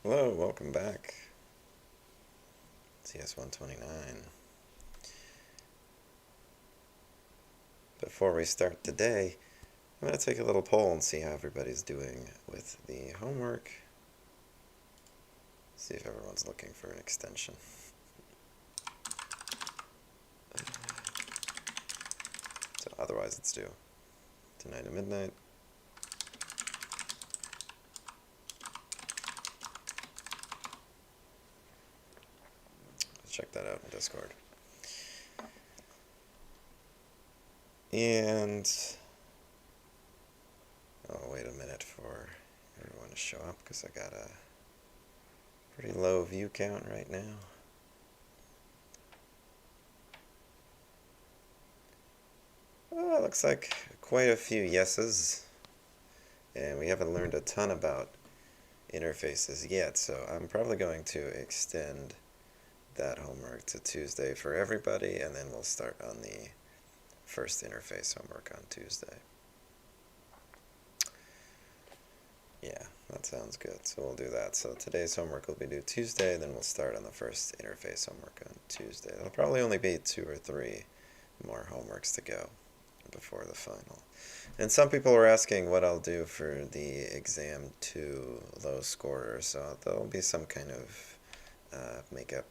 Hello, welcome back. CS 129. Before we start today, I'm going to take a little poll and see how everybody's doing with the homework. See if everyone's looking for an extension. So otherwise it's due tonight at midnight. Let's check that out in Discord. And I'll wait a minute for everyone to show up because I got a pretty low view count right now. Well, it looks like quite a few yeses, and we haven't learned a ton about interfaces yet, so I'm probably going to extend that homework to Tuesday for everybody, and then we'll start on the first interface homework on Tuesday. Yeah, that sounds good, so we'll do that. So today's homework will be due Tuesday, then we'll start on the first interface homework on Tuesday. There'll probably only be 2 or 3 more homeworks to go before the final. And some people were asking what I'll do for the exam 2 low scorer, so there'll be some kind of makeup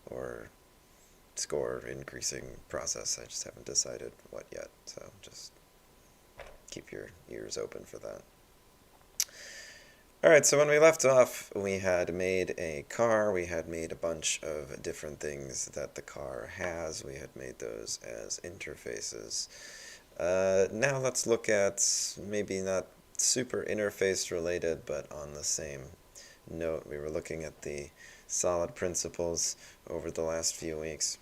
or score increasing process. I just haven't decided what yet, so just keep your ears open for that. Alright, so when we left off, we had made a car, we had made a bunch of different things that the car has, we had made those as interfaces. Now let's look at maybe not super interface related, but on the same note. We were looking at the solid principles over the last few weeks.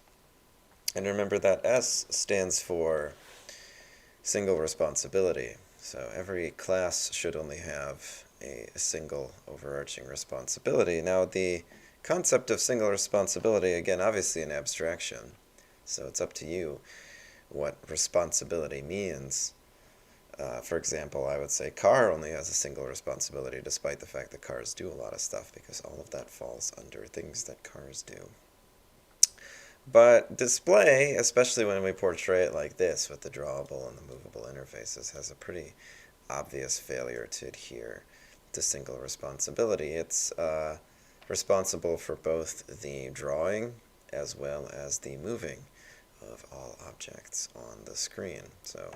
And remember that S stands for single responsibility. So every class should only have a single overarching responsibility. Now the concept of single responsibility, again, obviously an abstraction. So it's up to you what responsibility means. For example, I would say car only has a single responsibility, despite the fact that cars do a lot of stuff, because all of that falls under things that cars do. But display, especially when we portray it like this with the drawable and the movable interfaces, has a pretty obvious failure to adhere to single responsibility. It's responsible for both the drawing as well as the moving of all objects on the screen. So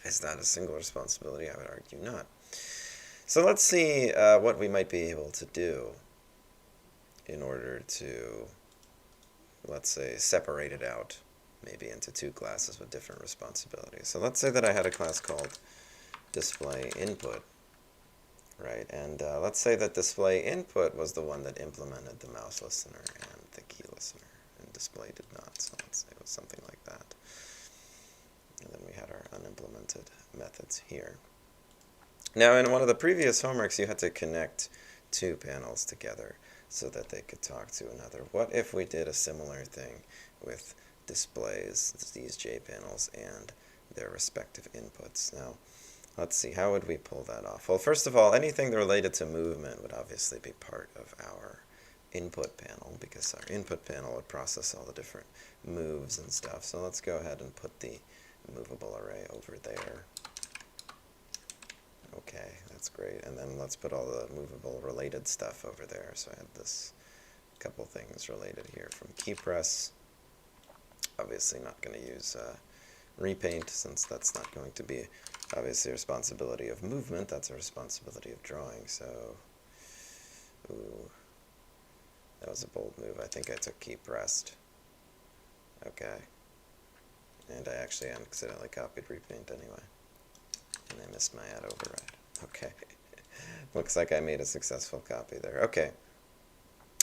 is that a single responsibility? I would argue not. So let's see what we might be able to do in order to, let's say, separate it out maybe into 2 classes with different responsibilities. So let's say that I had a class called display input, right? And let's say that display input was the one that implemented the mouse listener and the key listener, and display did not. So let's say it was something like that. And then we had our unimplemented methods here. Now, in one of the previous homeworks, you had to connect 2 panels together so that they could talk to another. What if we did a similar thing with displays, these Jpanels, and their respective inputs? Now, let's see, how would we pull that off? Well, first of all, anything related to movement would obviously be part of our input panel, because our input panel would process all the different moves and stuff. So let's go ahead and put the movable array over there. Okay, that's great. And then let's put all the movable related stuff over there. So I had this couple things related here from key press. Obviously not going to use repaint, since that's not going to be obviously a responsibility of movement. That's a responsibility of drawing. So, ooh, that was a bold move. I think I took key pressed. Okay. And I actually accidentally copied repaint anyway. And I missed my add override. Okay. Looks like I made a successful copy there. Okay.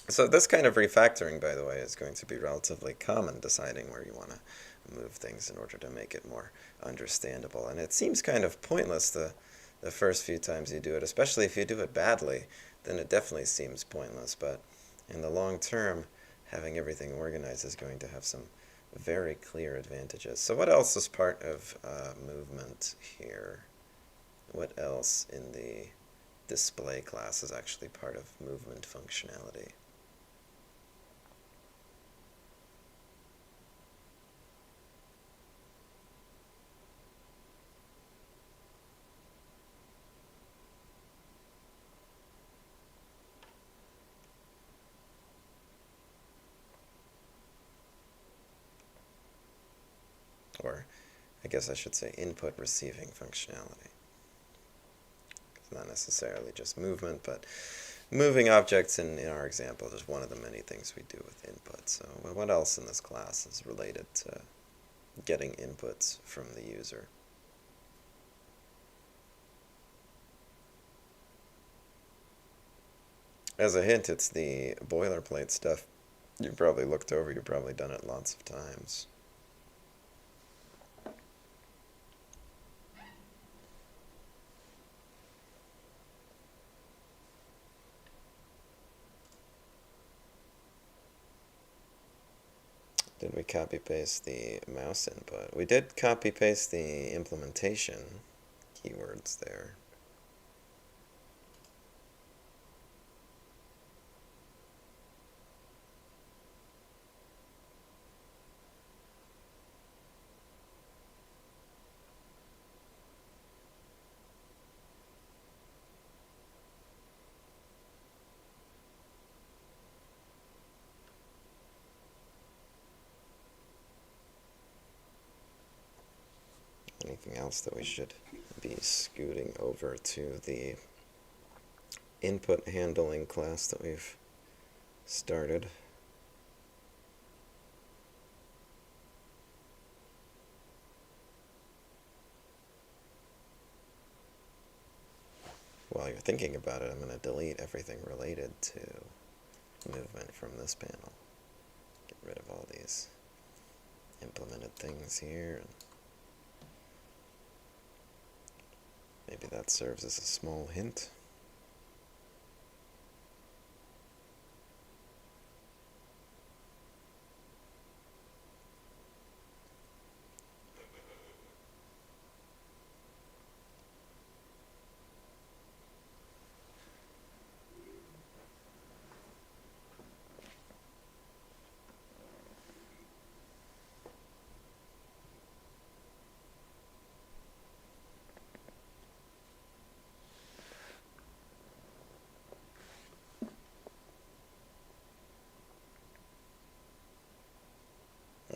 So this kind of refactoring, by the way, is going to be relatively common, deciding where you want to move things in order to make it more understandable. And it seems kind of pointless the first few times you do it, especially if you do it badly, then it definitely seems pointless. But in the long term, having everything organized is going to have some very clear advantages. So what else is part of movement here? What else in the display class is actually part of movement functionality. Or I guess I should say input receiving functionality. It's not necessarily just movement, but moving objects in our example is one of the many things we do with input. So what else in this class is related to getting inputs from the user? As a hint, it's the boilerplate stuff you've probably looked over, you've probably done it lots of times. Did we copy-paste the mouse input? We did copy-paste the implementation keywords there. Anything else that we should be scooting over to the input handling class that we've started? While you're thinking about it, I'm going to delete everything related to movement from this panel. Get rid of all these implemented things here. And maybe that serves as a small hint.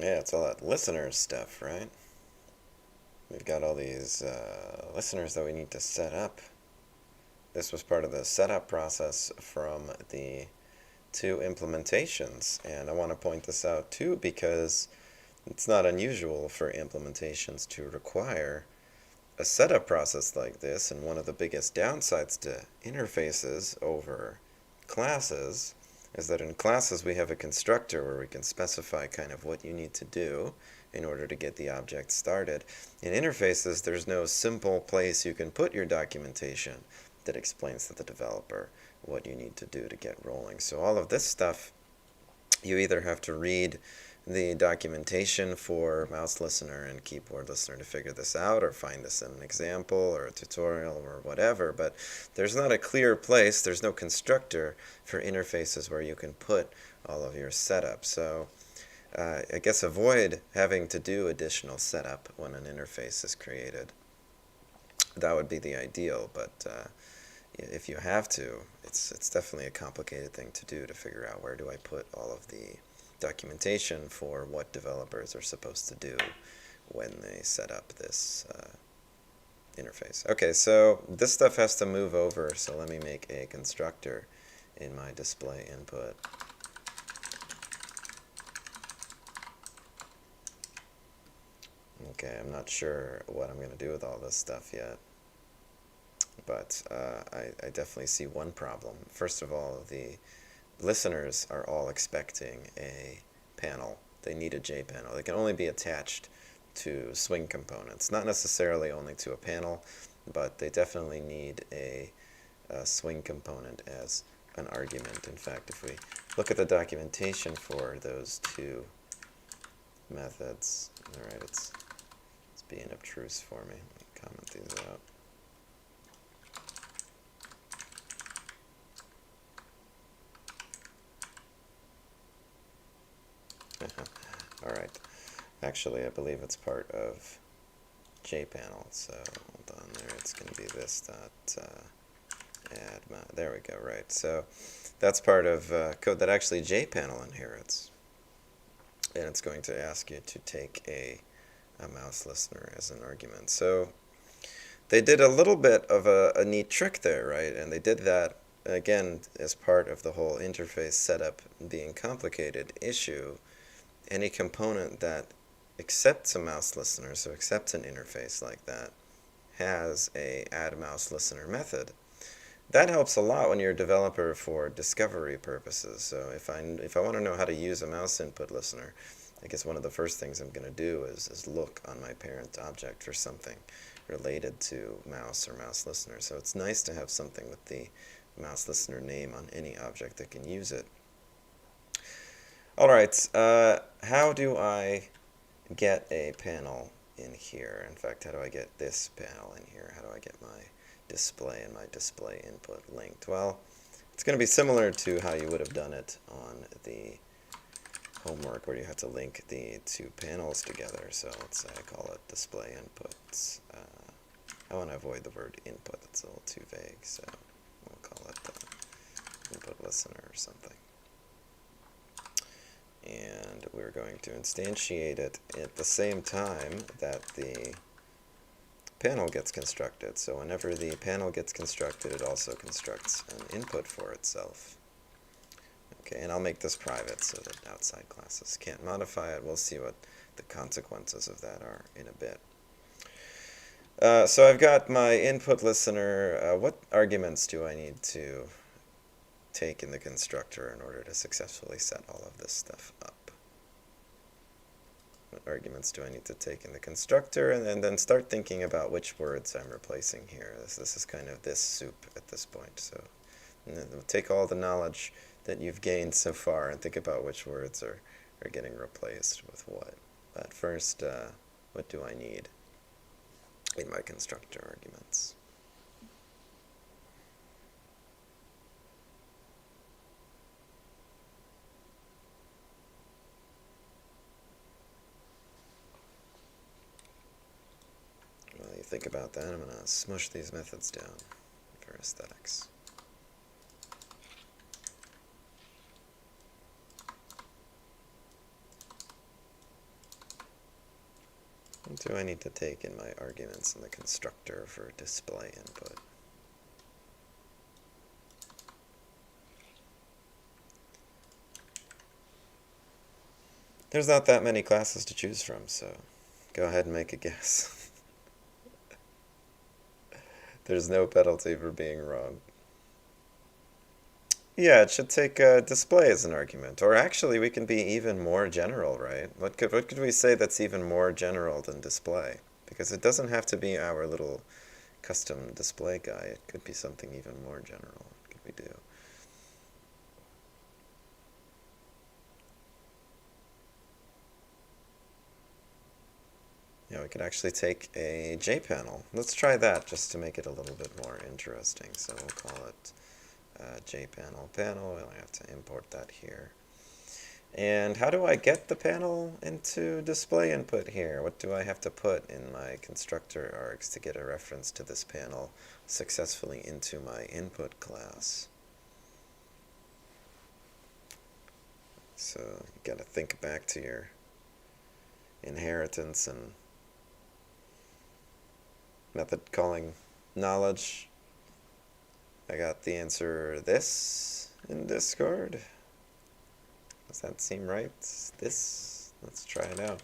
Yeah, it's all that listener stuff, right? We've got all these listeners that we need to set up. This was part of the setup process from the two implementations, and I want to point this out too because it's not unusual for implementations to require a setup process like this, and one of the biggest downsides to interfaces over classes is that in classes we have a constructor where we can specify kind of what you need to do in order to get the object started. In interfaces, there's no simple place you can put your documentation that explains to the developer what you need to do to get rolling. So all of this stuff, you either have to read the documentation for mouse listener and keyboard listener to figure this out, or find this in an example or a tutorial or whatever, but there's not a clear place, there's no constructor for interfaces where you can put all of your setup. So I guess avoid having to do additional setup when an interface is created. That would be the ideal, but if you have to, it's definitely a complicated thing to do, to figure out where do I put all of the documentation for what developers are supposed to do when they set up this interface. Okay, so this stuff has to move over, so let me make a constructor in my display input. Okay, I'm not sure what I'm going to do with all this stuff yet, but I definitely see one problem. First of all, the listeners are all expecting a panel. They need a Jpanel. They can only be attached to swing components, not necessarily only to a panel, but they definitely need a swing component as an argument. In fact, if we look at the documentation for those two methods, all right, it's being obtruse for me. Let me comment these out. All right. Actually, I believe it's part of Jpanel. So hold on there. It's going to be this dot add. There we go. Right. So that's part of code that actually Jpanel inherits, and it's going to ask you to take a mouse listener as an argument. So they did a little bit of a neat trick there, right? And they did that, again, as part of the whole interface setup being complicated issue. Any component that accepts a mouse listener, so accepts an interface like that, has a add mouse listener method. That helps a lot when you're a developer for discovery purposes. So if I want to know how to use a mouse input listener, I guess one of the first things I'm going to do is look on my parent object for something related to mouse or mouse listener. So it's nice to have something with the mouse listener name on any object that can use it. All right, how do I get a panel in here? In fact, how do I get this panel in here? How do I get my display and my display input linked? Well, it's going to be similar to how you would have done it on the homework, where you have to link the two panels together. So let's say I call it display inputs. I want to avoid the word input. That's a little too vague, so we'll call it the input listener or something. And we're going to instantiate it at the same time that the panel gets constructed. So whenever the panel gets constructed, it also constructs an input for itself. Okay, and I'll make this private so that outside classes can't modify it. We'll see what the consequences of that are in a bit. So I've got my input listener. What arguments do I need to take in the constructor in order to successfully set all of this stuff up? What arguments do I need to take in the constructor? And then start thinking about which words I'm replacing here. This is kind of this soup at this point. So take all the knowledge that you've gained so far and think about which words are getting replaced with what. But first, what do I need in my constructor arguments? While you think about that, I'm going to smush these methods down for aesthetics. What do I need to take in my arguments in the constructor for display input? There's not that many classes to choose from, so go ahead and make a guess. There's no penalty for being wrong. Yeah, it should take display as an argument. Or actually, we can be even more general, right? What could we say that's even more general than display? Because it doesn't have to be our little custom display guy. It could be something even more general. What could we do? Yeah, we could actually take a Jpanel. Let's try that just to make it a little bit more interesting. So we'll call it Jpanel panel. We'll have to import that here. And how do I get the panel into display input here? What do I have to put in my constructor args to get a reference to this panel successfully into my input class? So you got to think back to your inheritance and method calling knowledge. I got the answer this in Discord. Does that seem right? This? Let's try it out.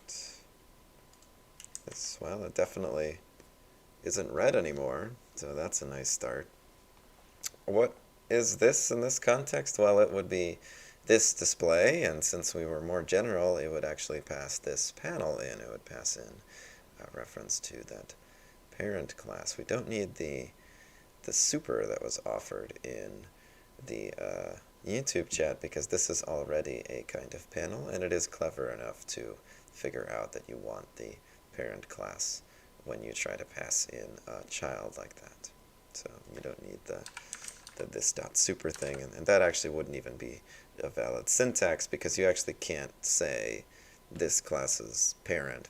This, well, it definitely isn't red anymore, so that's a nice start. What is this in this context? Well, it would be this display, and since we were more general, it would actually pass this panel in. It would pass in a reference to that parent class. We don't need the super that was offered in the YouTube chat, because this is already a kind of panel, and it is clever enough to figure out that you want the parent class when you try to pass in a child like that. So you don't need the this.super thing, and that actually wouldn't even be a valid syntax, because you actually can't say this class's parent.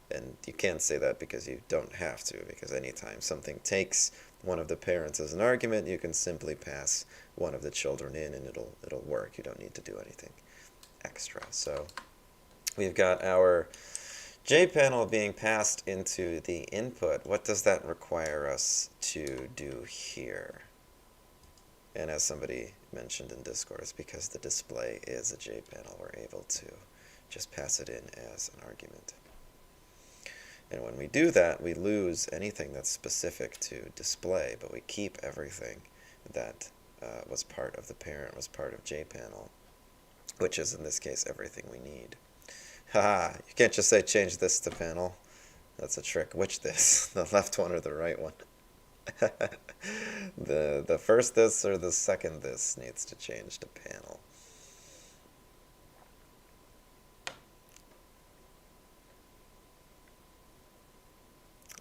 And you can't say that because you don't have to, because anytime something takes one of the parents as an argument, you can simply pass one of the children in and it'll work. You don't need to do anything extra. So we've got our Jpanel being passed into the input. What does that require us to do here? And as somebody mentioned in Discord, it's because the display is a Jpanel. We're able to just pass it in as an argument. And when we do that, we lose anything that's specific to display, but we keep everything that was part of the parent, was part of Jpanel, which is in this case everything we need. Haha, you can't just say change this to panel. That's a trick. Which this? The left one or the right one? The first this or the second this needs to change to panel.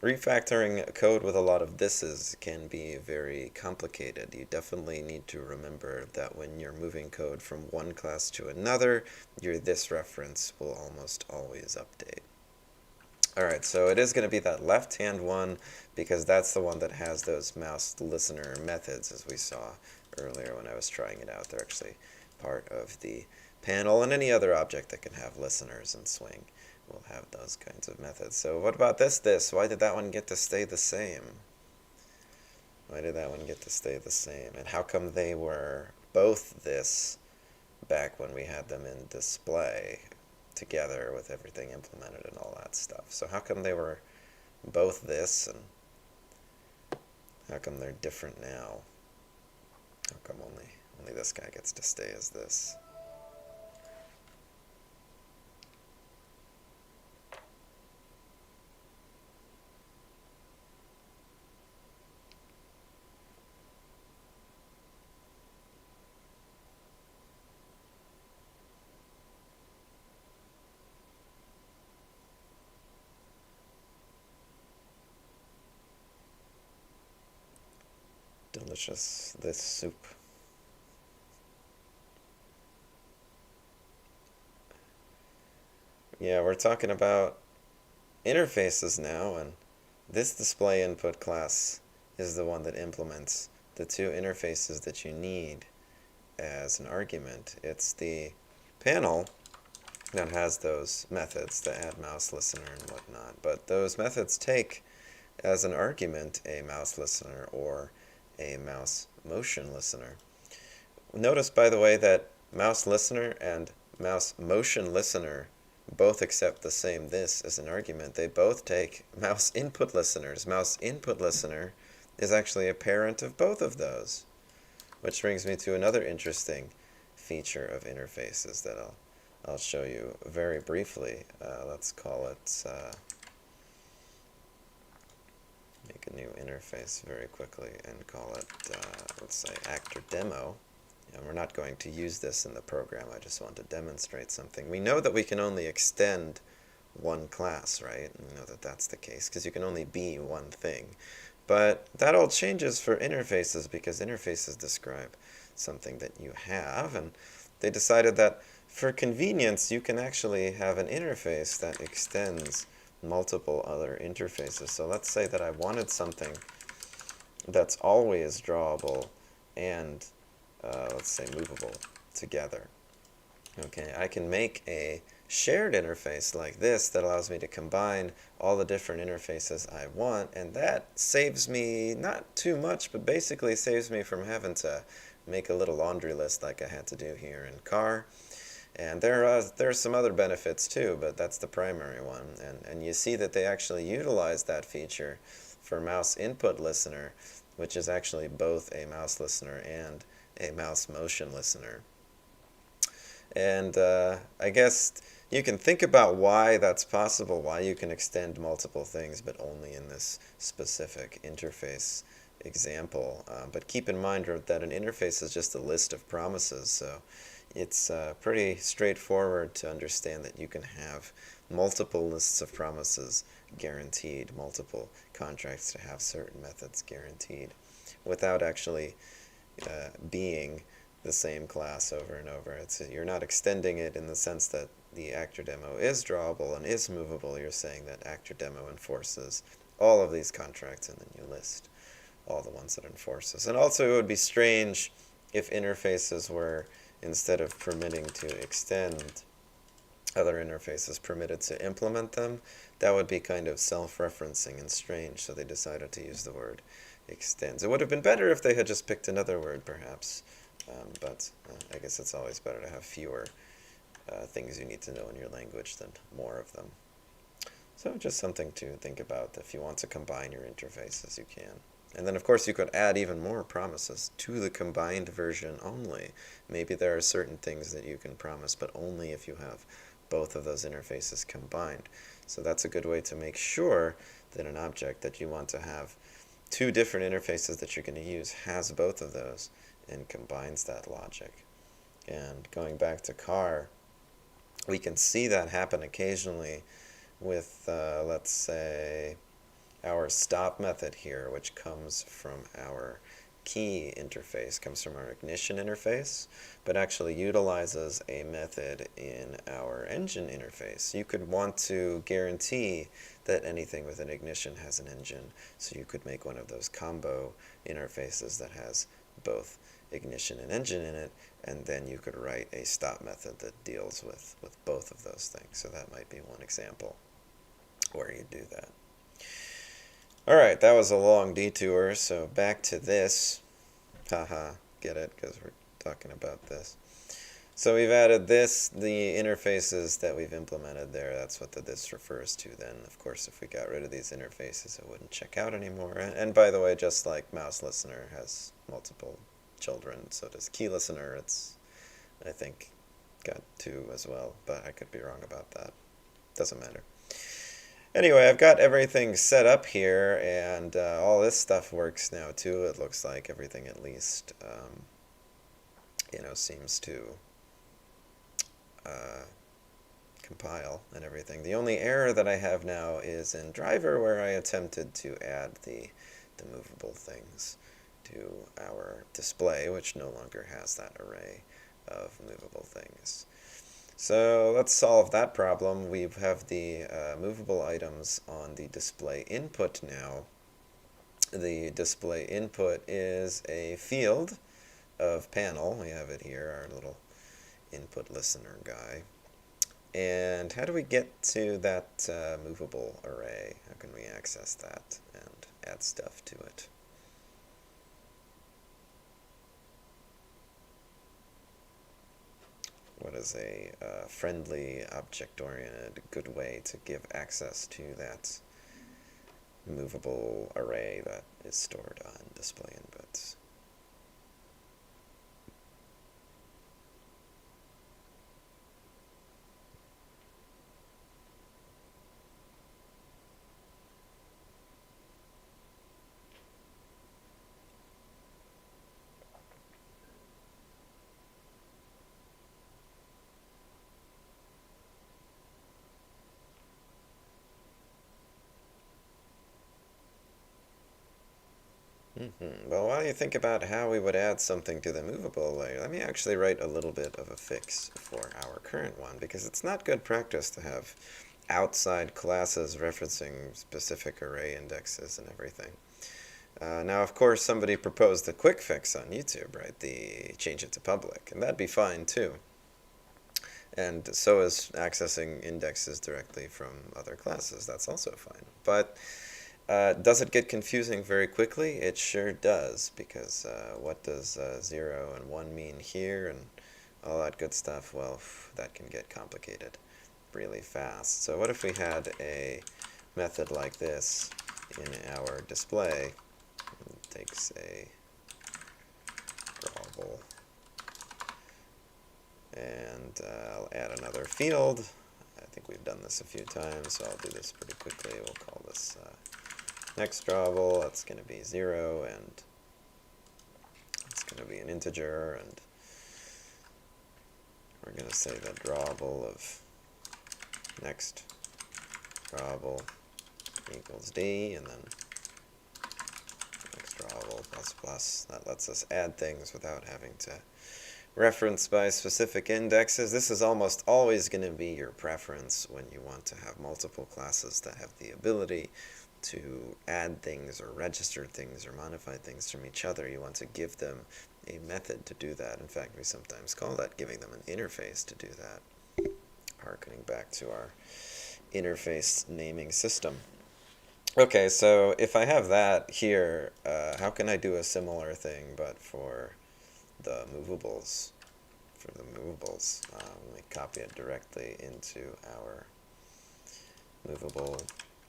Refactoring code with a lot of thises can be very complicated. You definitely need to remember that when you're moving code from one class to another, your this reference will almost always update. Alright, so it is going to be that left-hand one because that's the one that has those mouse listener methods, as we saw earlier when I was trying it out. They're actually part of the panel, and any other object that can have listeners and swing will have those kinds of methods. So what about this? Why did that one get to stay the same? Why did that one get to stay the same? And how come they were both this back when we had them in display together with everything implemented and all that stuff? So how come they were both this, and how come they're different now? How come only this guy gets to stay as this? Delicious, this soup. Yeah, we're talking about interfaces now, and this display input class is the one that implements the two interfaces that you need as an argument. It's the panel that has those methods, the add mouse listener and whatnot, but those methods take as an argument a mouse listener or a mouse motion listener. Notice, by the way, that mouse listener and mouse motion listener both accept the same this as an argument. They both take mouse input listeners. Mouse input listener is actually a parent of both of those, which brings me to another interesting feature of interfaces that I'll show you very briefly. Let's call it make a new interface very quickly and call it, let's say, actor demo. And we're not going to use this in the program. I just want to demonstrate something. We know that we can only extend one class, right? We know that that's the case because you can only be one thing. But that all changes for interfaces because interfaces describe something that you have. And they decided that for convenience, you can actually have an interface that extends multiple other interfaces. So let's say that I wanted something that's always drawable and let's say movable together. Okay, I can make a shared interface like this that allows me to combine all the different interfaces I want, and that saves me not too much, but basically saves me from having to make a little laundry list like I had to do here in car. And there are some other benefits too, but that's the primary one. And you see that they actually utilize that feature for mouse input listener, which is actually both a mouse listener and a mouse motion listener. And I guess you can think about why that's possible, why you can extend multiple things, but only in this specific interface example. But keep in mind that an interface is just a list of promises, so it's pretty straightforward to understand that you can have multiple lists of promises guaranteed, multiple contracts to have certain methods guaranteed, without actually being the same class over and over. You're not extending it in the sense that the actor demo is drawable and is movable, you're saying that actor demo enforces all of these contracts, and then you list all the ones that enforce this. And also it would be strange if interfaces were, instead of permitting to extend other interfaces, permitted to implement them. That would be kind of self-referencing and strange, so they decided to use the word extends. It would have been better if they had just picked another word, perhaps, but I guess it's always better to have fewer things you need to know in your language than more of them. So just something to think about. If you want to combine your interfaces, you can. And then, of course, you could add even more promises to the combined version only. Maybe there are certain things that you can promise, but only if you have both of those interfaces combined. So that's a good way to make sure that an object that you want to have two different interfaces that you're going to use has both of those and combines that logic. And going back to car, we can see that happen occasionally with, let's say, our stop method here, which comes from our key interface, comes from our ignition interface, but actually utilizes a method in our engine interface. You could want to guarantee that anything with an ignition has an engine, so you could make one of those combo interfaces that has both ignition and engine in it, and then you could write a stop method that deals with both of those things. So that might be one example where you do that. Alright, that was a long detour, so back to this. Haha, get it, because we're talking about this. So we've added this, the interfaces that we've implemented there, that's what the this refers to then. Of course, if we got rid of these interfaces, it wouldn't check out anymore. And by the way, just like mouse listener has multiple children, so does key listener. It's, I think, got two as well, but I could be wrong about that. Doesn't matter. Anyway, I've got everything set up here, and all this stuff works now too. It looks like everything at least, seems to compile and everything. The only error that I have now is in driver, where I attempted to add the movable things to our display, which no longer has that array of movable things. So let's solve that problem. We have the movable items on the display input now. The display input is a field of panel. We have it here, our little input listener guy. And how do we get to that movable array? How can we access that and add stuff to it? What is a friendly, object-oriented, good way to give access to that movable array that is stored on display inputs? Well, while you think about how we would add something to the movable layer, let me actually write a little bit of a fix for our current one, because it's not good practice to have outside classes referencing specific array indexes and everything. Now, of course, somebody proposed a quick fix on YouTube, right? The change it to public, and that'd be fine too. And so is accessing indexes directly from other classes. That's also fine. But does it get confusing very quickly? It sure does, because what does 0 and 1 mean here and all that good stuff? Well, that can get complicated really fast. So what if we had a method like this in our display? It takes a drawable, and I'll add another field. I think we've done this a few times, so I'll do this pretty quickly. We'll call this next drawable. That's going to be 0, and it's going to be an integer, and we're going to say the drawable of next drawable equals d, and then next drawable plus plus. That lets us add things without having to reference by specific indexes. This is almost always going to be your preference when you want to have multiple classes that have the ability to add things or register things or modify things from each other. You want to give them a method to do that. In fact, we sometimes call that giving them an interface to do that, harkening back to our interface naming system. Okay, so if I have that here, how can I do a similar thing but for the movables? Let me copy it directly into our movable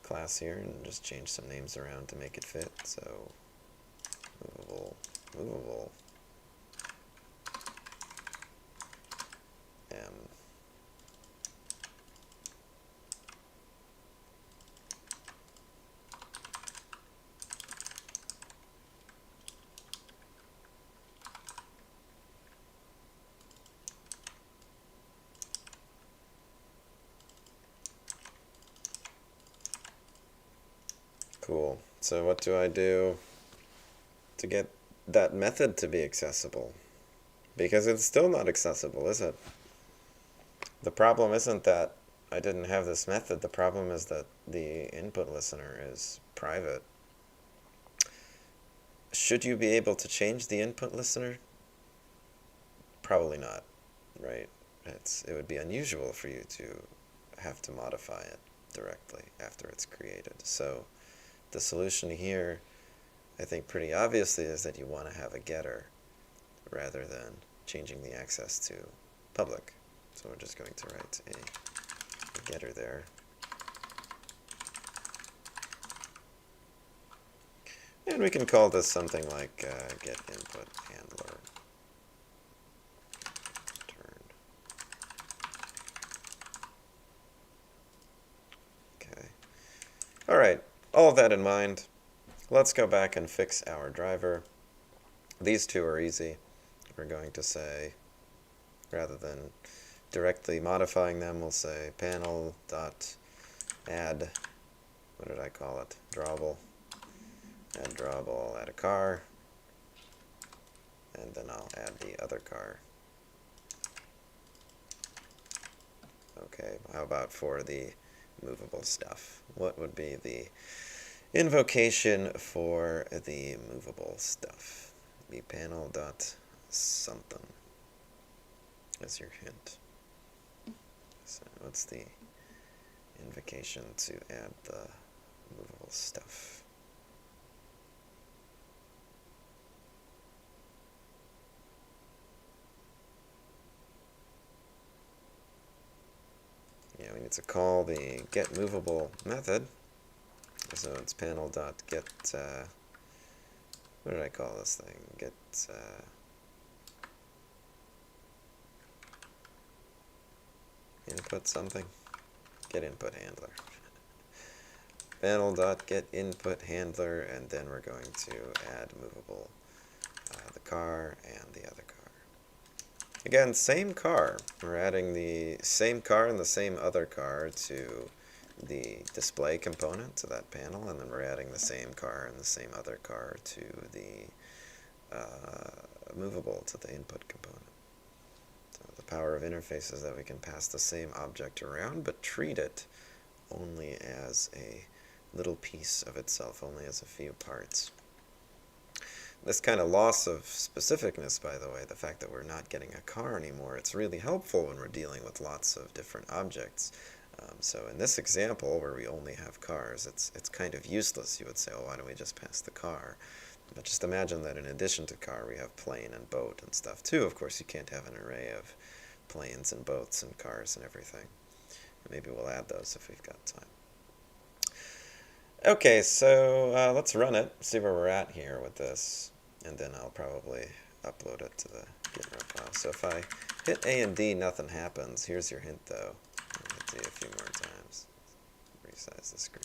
class here and just change some names around to make it fit. So movable m. Cool. So what do I do to get that method to be accessible? Because it's still not accessible, is it? The problem isn't that I didn't have this method. The problem is that the input listener is private. Should you be able to change the input listener? Probably not, right? It would be unusual for you to have to modify it directly after it's created. So the solution here, I think pretty obviously, is that you want to have a getter rather than changing the access to public. So we're just going to write a getter there. And we can call this something like get input handler. Turn. Okay. All right. All of that in mind, let's go back and fix our driver. These two are easy. We're going to say, rather than directly modifying them, we'll say panel dot add, what did I call it? Drawable. Add drawable, I'll add a car, and then I'll add the other car. Okay, how about for the movable stuff? What would be the invocation for the movable stuff? Jpanel dot something as your hint. So what's the invocation to add the movable stuff? Yeah, we need to call the getMovable method. So it's panel.get, what did I call this thing? Get, input something? Get input handler. Panel.get input handler, and then we're going to add movable, the car and the other car. Again, same car. We're adding the same car and the same other car to the display component, to that panel, and then we're adding the same car and the same other car to the movable, to the input component. So the power of interface is that we can pass the same object around, but treat it only as a little piece of itself, only as a few parts. This kind of loss of specificness, by the way, the fact that we're not getting a car anymore, it's really helpful when we're dealing with lots of different objects. So in this example, where we only have cars, it's kind of useless. You would say, oh, why don't we just pass the car? But just imagine that in addition to car, we have plane and boat and stuff too. Of course, you can't have an array of planes and boats and cars and everything. Maybe we'll add those if we've got time. Okay, so let's run it, see where we're at here with this, and then I'll probably upload it to the GitHub file. So if I hit A and D, nothing happens. Here's your hint, though. I'll hit D a few more times. Resize the screen.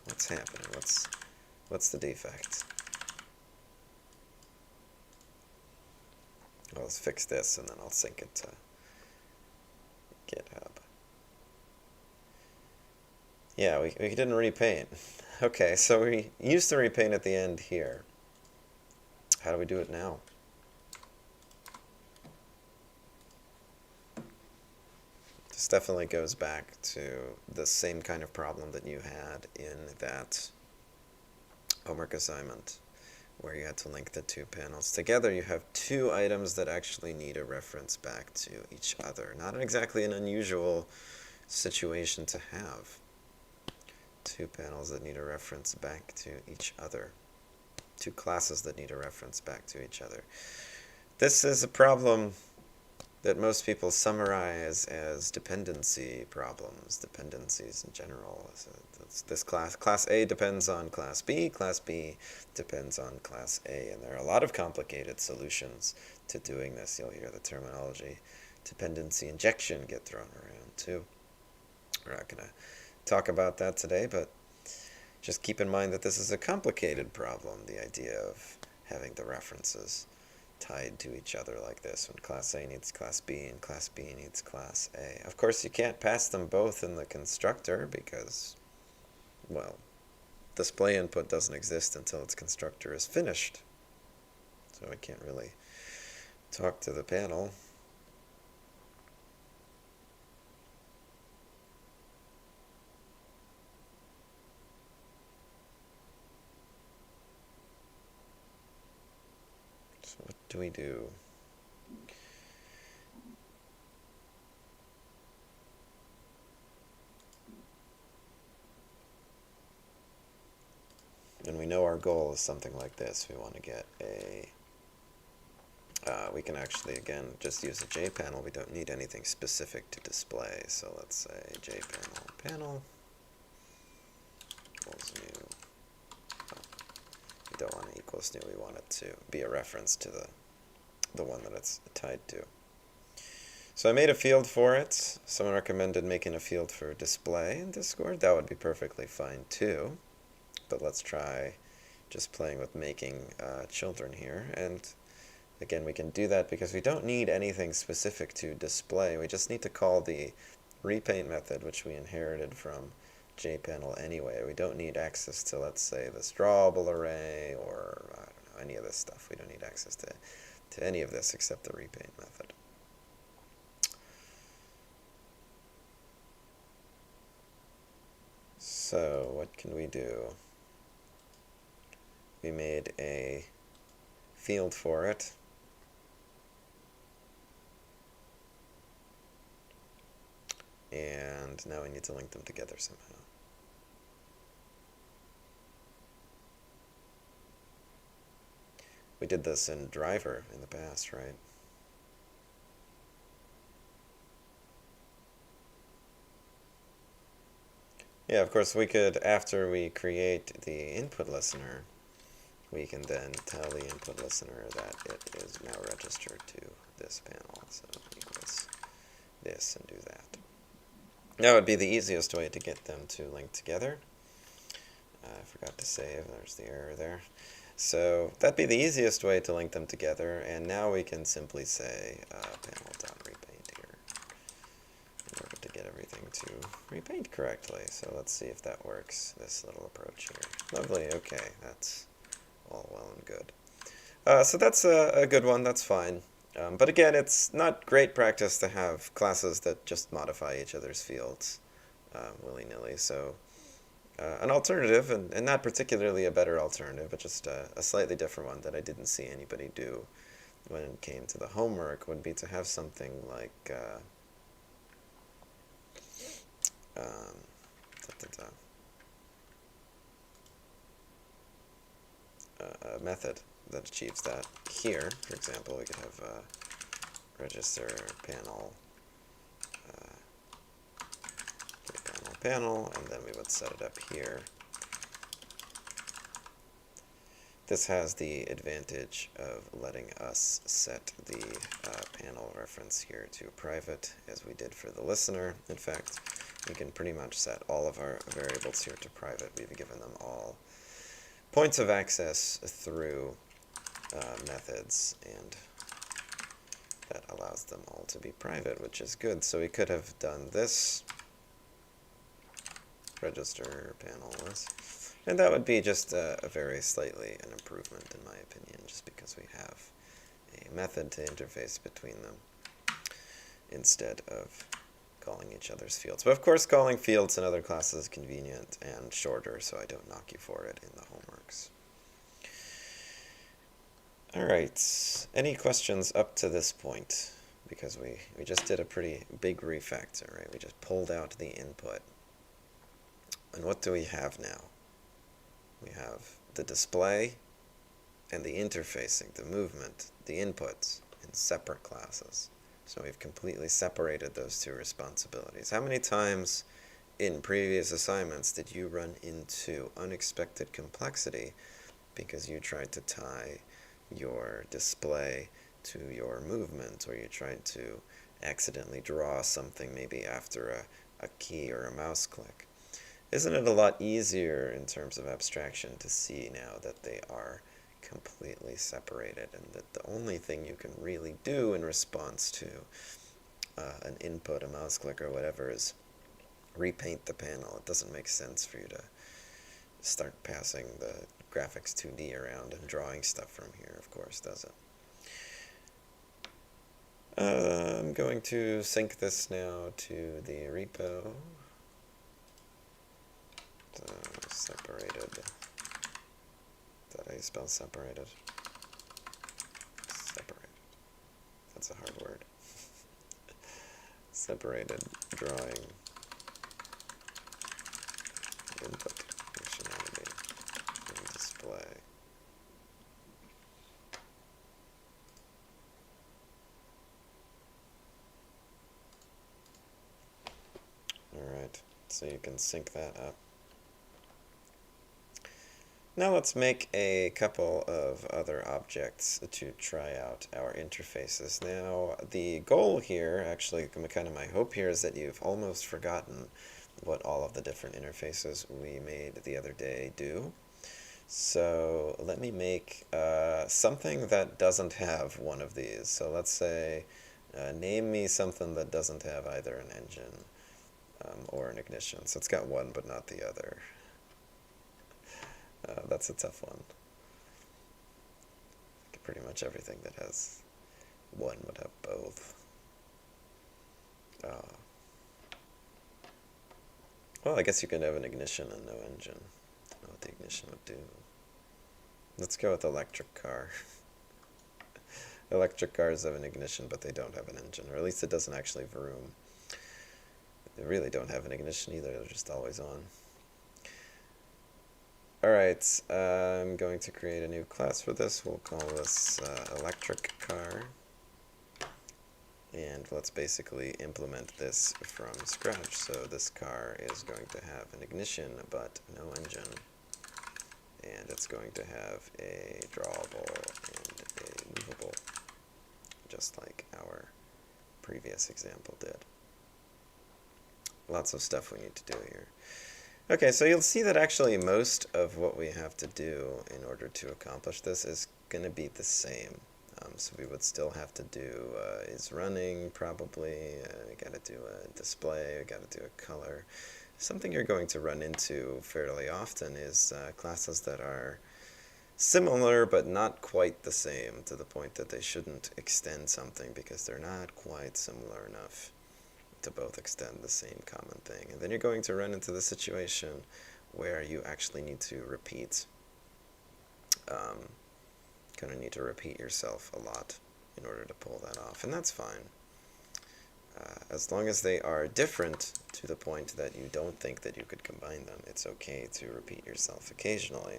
What's happening? What's the defect? Well, let's fix this, and then I'll sync it to GitHub. Yeah, we didn't repaint. Okay, so we used to repaint at the end here. How do we do it now? This definitely goes back to the same kind of problem that you had in that homework assignment, where you had to link the two panels together. You have two items that actually need a reference back to each other. Not exactly an unusual situation to have. Two panels that need a reference back to each other. Two classes that need a reference back to each other. This is a problem that most people summarize as dependency problems, dependencies in general. So this class A depends on class B depends on class A, and there are a lot of complicated solutions to doing this. You'll hear the terminology dependency injection get thrown around too. We're not going to talk about that today, but just keep in mind that this is a complicated problem, the idea of having the references tied to each other like this, when class A needs class B and class B needs class A. Of course, you can't pass them both in the constructor because, well, display input doesn't exist until its constructor is finished. So I can't really talk to the panel. So what do we do? And we know our goal is something like this. We want to get a... we can actually, again, just use a Jpanel. We don't need anything specific to display. So let's say Jpanel panel equals new. Oh, we don't want it equals new. We want it to be a reference to the one that it's tied to. So I made a field for it. Someone recommended making a field for display in Discord. That would be perfectly fine too. But let's try just playing with making children here. And again, we can do that because we don't need anything specific to display. We just need to call the repaint method, which we inherited from Jpanel anyway. We don't need access to, let's say, this drawable array or I don't know, any of this stuff. We don't need access to any of this except the repaint method. So what can we do? We made a field for it. And now we need to link them together somehow. We did this in driver in the past, right? Yeah, of course we could, after we create the input listener, we can then tell the input listener that it is now registered to this panel. So equals this and do that. That would be the easiest way to get them to link together. I forgot to save, there's the error there. So that'd be the easiest way to link them together, and now we can simply say panel.repaint here in order to get everything to repaint correctly. So let's see if that works, this little approach here. Lovely, okay, that's all well and good. So that's a good one, that's fine. But again, it's not great practice to have classes that just modify each other's fields willy-nilly. So an alternative, and not particularly a better alternative, but just a slightly different one that I didn't see anybody do when it came to the homework, would be to have something like a method that achieves that. Here, for example, we could have register panel panel, and then we would set it up here. This has the advantage of letting us set the panel reference here to private, as we did for the listener. In fact, we can pretty much set all of our variables here to private. We've given them all points of access through methods, and that allows them all to be private, which is good. So we could have done this, register panel list, And that would be just a very slightly an improvement, in my opinion, just because we have a method to interface between them instead of calling each other's fields. But of course, calling fields in other classes is convenient and shorter, so I don't knock you for it in the homeworks. Alright, any questions up to this point? Because we just did a pretty big refactor, right? We just pulled out the input. And what do we have now? We have the display and the interfacing, the movement, the inputs in separate classes. So we've completely separated those two responsibilities. How many times in previous assignments did you run into unexpected complexity because you tried to tie your display to your movement, or you tried to accidentally draw something maybe after a key or a mouse click? Isn't it a lot easier in terms of abstraction to see now that they are completely separated, and that the only thing you can really do in response to an input, a mouse click, or whatever is repaint the panel? It doesn't make sense for you to start passing the graphics 2D around and drawing stuff from here, of course, does it? I'm going to sync this now to the repo. Separated. Is that how you spell separated? Separated. That's a hard word. Separated drawing input functionality in display. Alright, so you can sync that up. Now let's make a couple of other objects to try out our interfaces. Now, the goal here, actually, kind of my hope here, is that you've almost forgotten what all of the different interfaces we made the other day do. So let me make something that doesn't have one of these. So let's say, name me something that doesn't have either an engine or an ignition. So it's got one but not the other. That's a tough one. Pretty much everything that has one would have both. Well, I guess you could have an ignition and no engine. I don't know what the ignition would do. Let's go with electric car. Electric cars have an ignition, but they don't have an engine, or at least it doesn't actually vroom. They really don't have an ignition either, they're just always on. Alright, I'm going to create a new class for this. We'll call this electric car. And let's basically implement this from scratch. So this car is going to have an ignition, but no engine. And it's going to have a drawable and a movable, just like our previous example did. Lots of stuff we need to do here. Okay, so you'll see that actually most of what we have to do in order to accomplish this is going to be the same. So we would still have to do is running, probably. We got to do a display, we got to do a color. Something you're going to run into fairly often is classes that are similar but not quite the same, to the point that they shouldn't extend something because they're not quite similar enough to both extend the same common thing. And then you're going to run into the situation where you actually need to repeat, kind of need to repeat yourself a lot in order to pull that off, and that's fine. As long as they are different to the point that you don't think that you could combine them, it's okay to repeat yourself occasionally.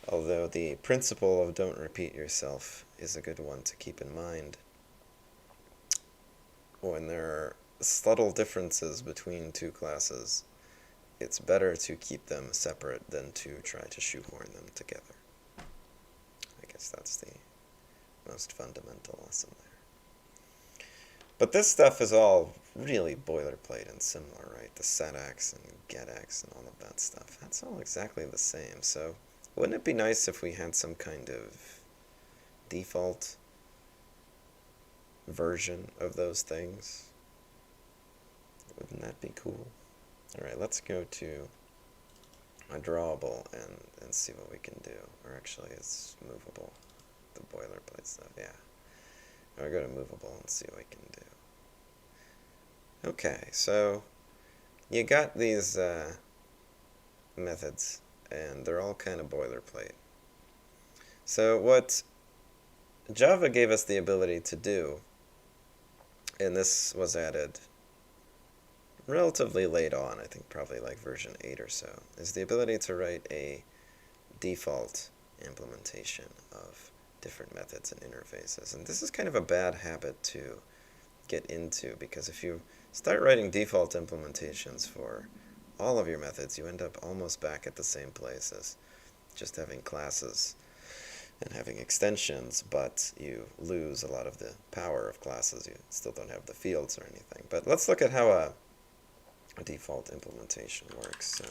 Although the principle of don't repeat yourself is a good one to keep in mind. When there are subtle differences between two classes, it's better to keep them separate than to try to shoehorn them together. I guess that's the most fundamental lesson there. But this stuff is all really boilerplate and similar, right? The setx and getx and all of that stuff, that's all exactly the same. So wouldn't it be nice if we had some kind of default version of those things? Wouldn't that be cool? Alright, let's go to a drawable and see what we can do. Or actually, it's movable. The boilerplate stuff, yeah. I'll go to movable and see what we can do. Okay, so you got these methods, and they're all kind of boilerplate. So what Java gave us the ability to do, and this was added relatively late on, I think probably like version 8 or so, is the ability to write a default implementation of different methods and interfaces. And this is kind of a bad habit to get into, because if you start writing default implementations for all of your methods, you end up almost back at the same place as just having classes and having extensions, but you lose a lot of the power of classes. You still don't have the fields or anything. But let's look at how a default implementation works. So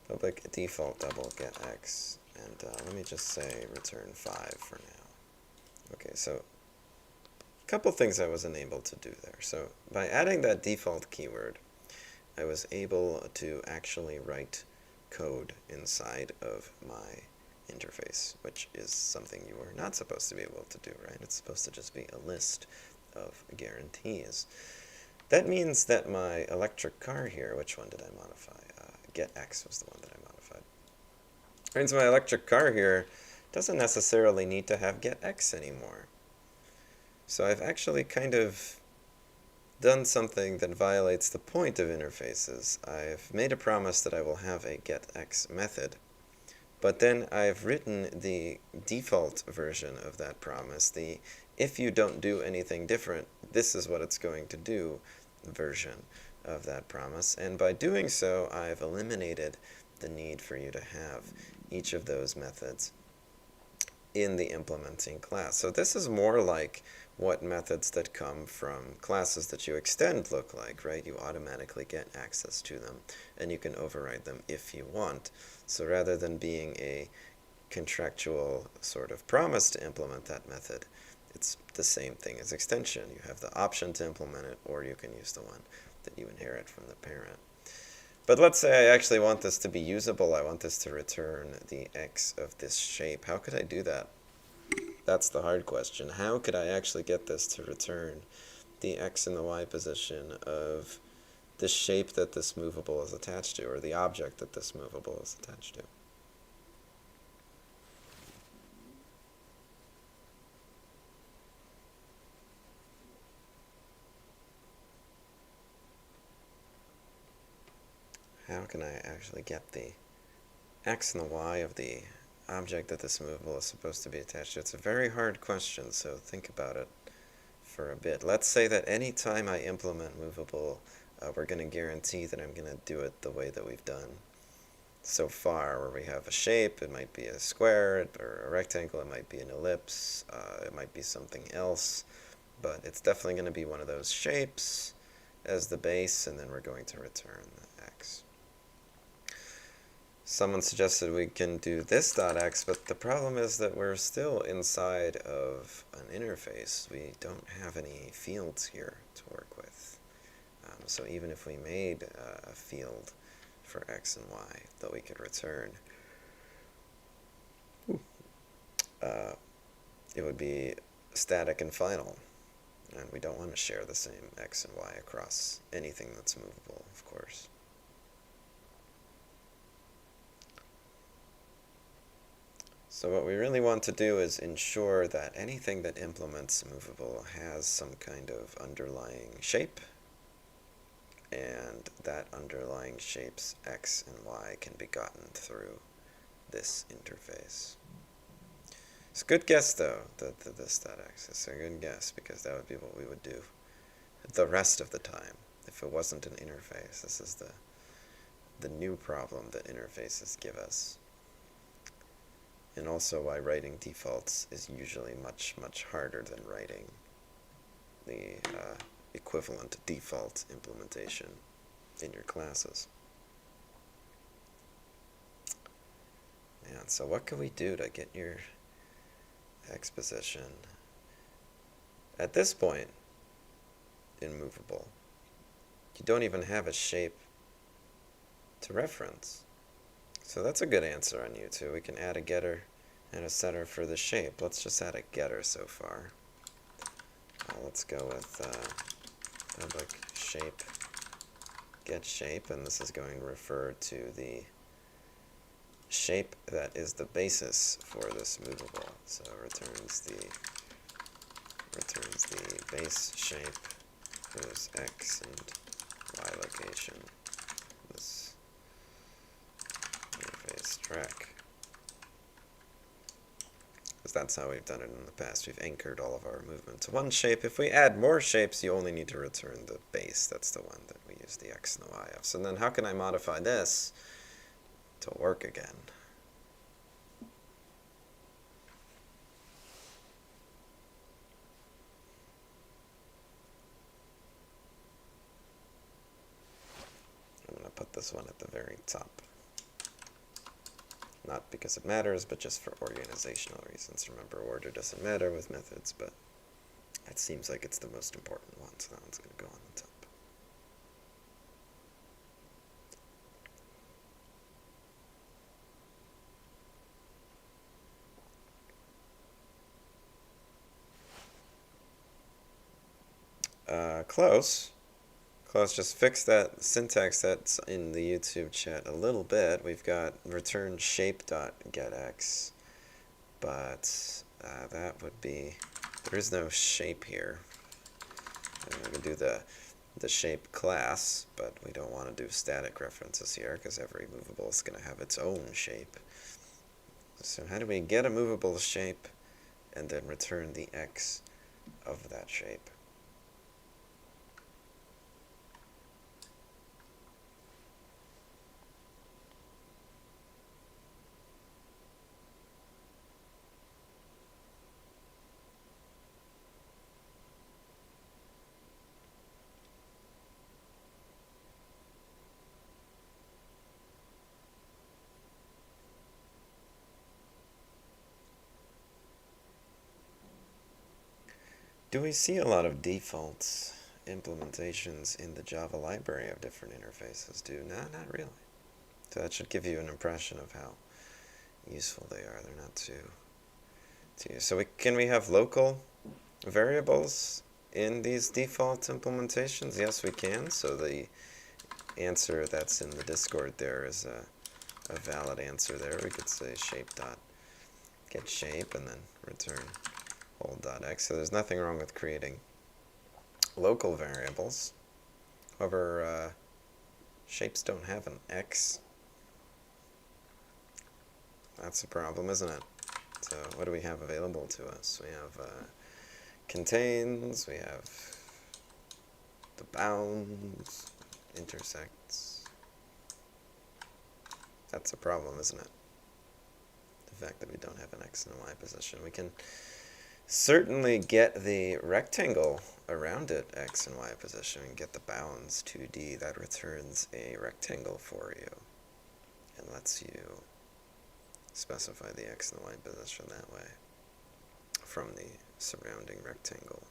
public default double get x, and let me just say return 5 for now. Okay, so a couple things I wasn't able to do there. So by adding that default keyword, I was able to actually write code inside of my interface, which is something you are not supposed to be able to do, right? It's supposed to just be a list of guarantees. That means that my electric car here, which one did I modify? Get X was the one that I modified. That means my electric car here doesn't necessarily need to have get X anymore. So I've actually kind of done something that violates the point of interfaces. I've made a promise that I will have a getX method, but then I've written the default version of that promise, the if you don't do anything different, this is what it's going to do version of that promise. And by doing so, I've eliminated the need for you to have each of those methods in the implementing class. So this is more like what methods that come from classes that you extend look like, right? You automatically get access to them, and you can override them if you want. So rather than being a contractual sort of promise to implement that method, it's the same thing as extension. You have the option to implement it, or you can use the one that you inherit from the parent. But let's say I actually want this to be usable. I want this to return the x of this shape. How could I do that? That's the hard question. How could I actually get this to return the x and the y position of the shape that this movable is attached to, or the object that this movable is attached to? How can I actually get the x and the y of the object that this movable is supposed to be attached to? It's a very hard question, so think about it for a bit. Let's say that any time I implement movable, we're going to guarantee that I'm going to do it the way that we've done so far, where we have a shape. It might be a square or a rectangle, it might be an ellipse, it might be something else, but it's definitely going to be one of those shapes as the base, and then we're going to return the x. Someone suggested we can do this.x, but the problem is that we're still inside of an interface. We don't have any fields here to work with. So even if we made a field for x and y that we could return, it would be static and final. And we don't want to share the same x and y across anything that's movable, of course. So what we really want to do is ensure that anything that implements movable has some kind of underlying shape, and that underlying shape's x and y can be gotten through this interface. It's a good guess, though, that this.x is a good guess, because that would be what we would do the rest of the time if it wasn't an interface. This is the new problem that interfaces give us. And also why writing defaults is usually much, much harder than writing the equivalent default implementation in your classes. And so what can we do to get your x position? At this point in movable, you don't even have a shape to reference. So that's a good answer on U2. We can add a getter and a setter for the shape. Let's just add a getter so far. Let's go with public shape get shape, and this is going to refer to the shape that is the basis for this movable. So returns the base shape whose x and y location this interface track. Because that's how we've done it in the past. We've anchored all of our movement to one shape. If we add more shapes, you only need to return the base. That's the one that we use the x and the y of. So then how can I modify this to work again? I'm going to put this one at the very top. Not because it matters, but just for organizational reasons. Remember, order doesn't matter with methods, but it seems like it's the most important one, so that one's going to go on the top. Close. Close, just fix that syntax that's in the YouTube chat a little bit. We've got return shape.getX, but that would be, there is no shape here. And we can do the shape class, but we don't want to do static references here because every movable is going to have its own shape. So how do we get a movable shape and then return the x of that shape? Do we see a lot of default implementations in the Java library of different interfaces? No, not really. So that should give you an impression of how useful they are. They're not too so can we have local variables in these default implementations? Yes, we can. So the answer that's in the Discord there is a valid answer there. We could say shape.get shape and then return hold.x. So there's nothing wrong with creating local variables. However, shapes don't have an x. That's a problem, isn't it? So what do we have available to us? We have contains, we have the bounds, intersects. That's a problem, isn't it? The fact that we don't have an x and a y position. We can certainly get the rectangle around it, x and y position, and get the bounds 2D. That returns a rectangle for you and lets you specify the x and the y position that way from the surrounding rectangle.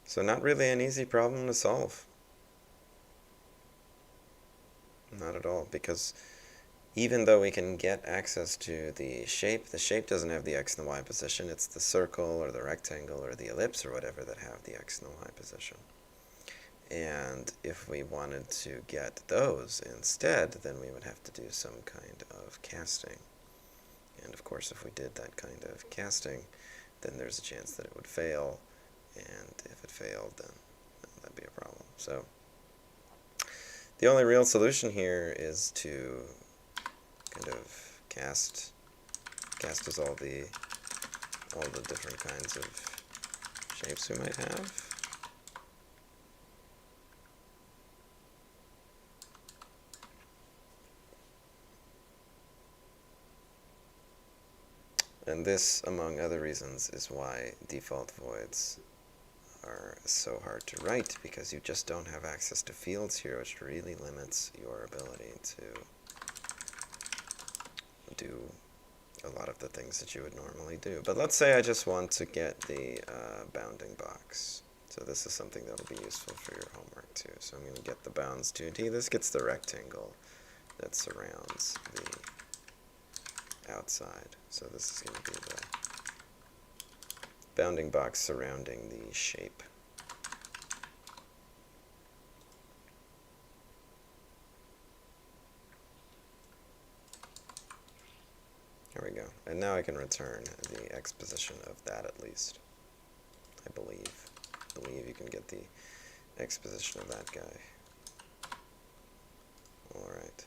So not really an easy problem to solve. Not at all, because even though we can get access to the shape doesn't have the x and the y position. It's the circle or the rectangle or the ellipse or whatever that have the x and the y position. And if we wanted to get those instead, then we would have to do some kind of casting. And of course, if we did that kind of casting, then there's a chance that it would fail. And if it failed, then that'd be a problem. So the only real solution here is to kind of cast as all the different kinds of shapes we might have. And this, among other reasons, is why default voids are so hard to write because you just don't have access to fields here, which really limits your ability to do a lot of the things that you would normally do. But let's say I just want to get the bounding box. So this is something that will be useful for your homework too. So I'm going to get the bounds 2D. This gets the rectangle that surrounds the outside. So this is going to be the bounding box surrounding the shape. There we go. And now I can return the x position of that at least. I believe you can get the x position of that guy. Alright.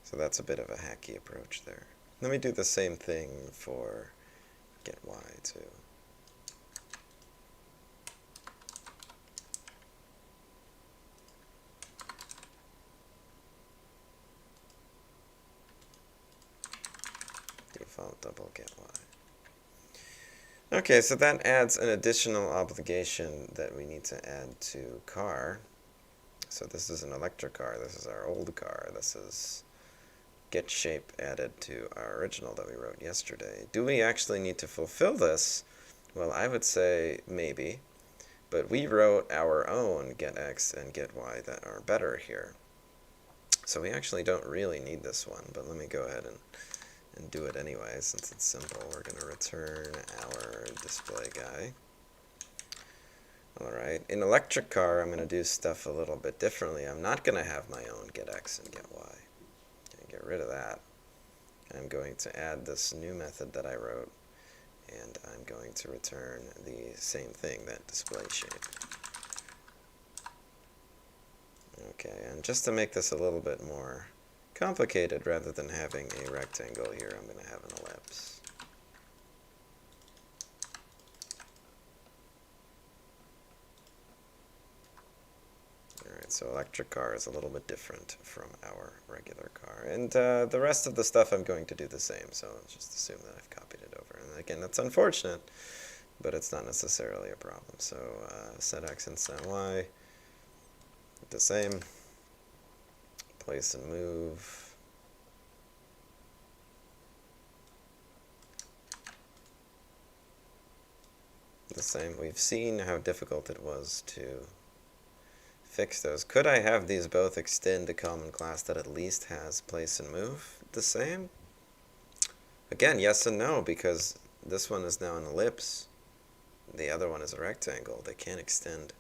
So that's a bit of a hacky approach there. Let me do the same thing for get y too. Default double get y. Okay, so that adds an additional obligation that we need to add to car. So this is an electric car. This is our old car. This is get shape added to our original that we wrote yesterday. Do we actually need to fulfill this? Well, I would say maybe, but we wrote our own get x and get y that are better here. So we actually don't really need this one, but let me go ahead and do it anyway, since it's simple. We're going to return our display guy. Alright, in electric car, I'm going to do stuff a little bit differently. I'm not going to have my own get x and get y. Okay, get rid of that. I'm going to add this new method that I wrote, and I'm going to return the same thing, that display shape. Okay, and just to make this a little bit more complicated, rather than having a rectangle here, I'm going to have an ellipse. Alright, so electric car is a little bit different from our regular car. And the rest of the stuff I'm going to do the same, so just assume that I've copied it over. And again, that's unfortunate, but it's not necessarily a problem. So set x and set y, the same. Place and move. The same. We've seen how difficult it was to fix those. Could I have these both extend a common class that at least has place and move the same? Again, yes and no, because this one is now an ellipse. The other one is a rectangle. They can't extend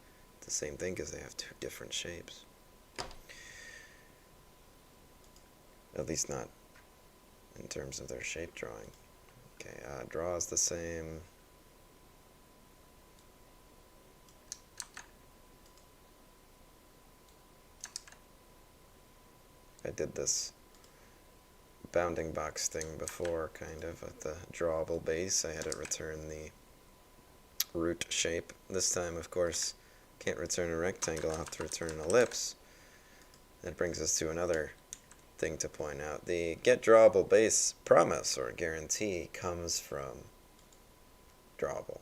the same thing because they have two different shapes. At least not in terms of their shape drawing. Okay, draw is the same. I did this bounding box thing before, kind of, at the drawable base. I had it return the root shape. This time, of course, can't return a rectangle. I'll have to return an ellipse. That brings us to another thing to point out. The get drawable base promise or guarantee comes from drawable.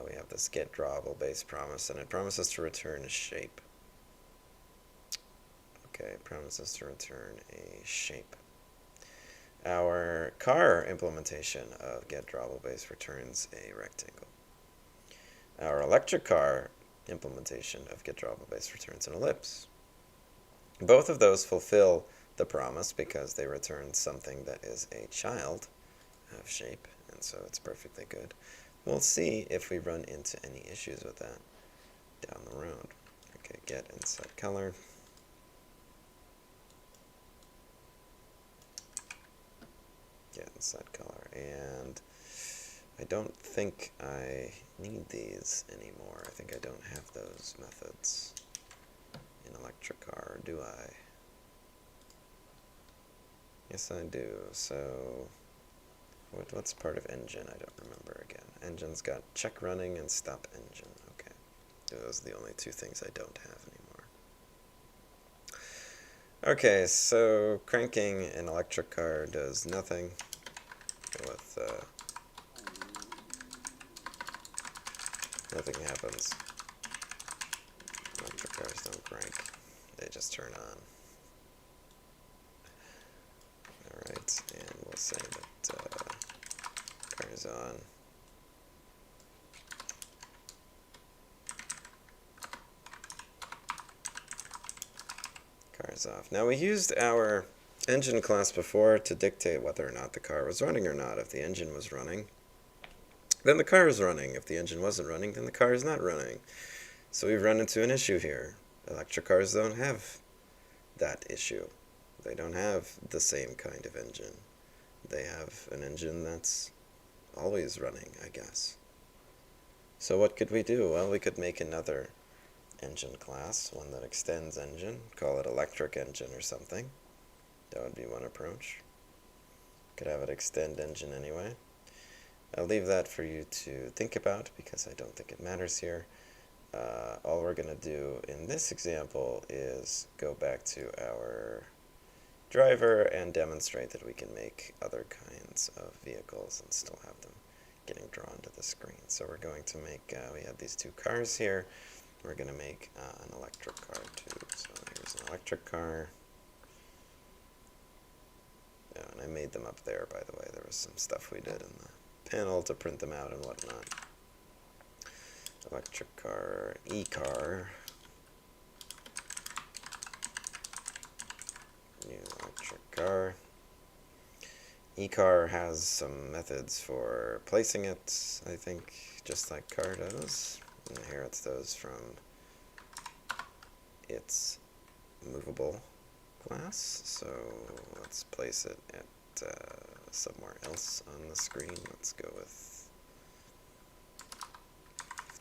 We have this get drawable base promise, and it promises to return a shape. Okay, it promises to return a shape. Our car implementation of get drawable base returns a rectangle. Our electric car implementation of get drawable base returns an ellipse. Both of those fulfill the promise because they return something that is a child of shape, and so it's perfectly good. We'll see if we run into any issues with that down the road. Okay, get and set color. Get and set color. And I don't think I need these anymore. I think I don't have those methods in electric car, do I? Yes, I do. So what's part of engine? I don't remember again. Engine's got check running and stop engine. Okay. Those are the only two things I don't have anymore. Okay, so cranking an electric car does nothing. Go with Nothing happens. Electric cars don't crank. They just turn on. Alright, and we'll say that car is on. Car is off. Now we used our engine class before to dictate whether or not the car was running or not. If the engine was running, then the car is running. If the engine wasn't running, then the car is not running. So we've run into an issue here. Electric cars don't have that issue. They don't have the same kind of engine. They have an engine that's always running, I guess. So what could we do? Well, we could make another engine class, one that extends engine, call it electric engine or something. That would be one approach. Could have it extend engine anyway. I'll leave that for you to think about because I don't think it matters here. All we're going to do in this example is go back to our driver and demonstrate that we can make other kinds of vehicles and still have them getting drawn to the screen. So we're going to make, we have these two cars here. We're going to make an electric car too. So here's an electric car. Oh, and I made them up there, by the way. There was some stuff we did in the panel to print them out and whatnot. Electric car, e-car. New electric car. E-car has some methods for placing it, I think, just like car does. And here it's those from its movable class. So let's place it at somewhere else on the screen. Let's go with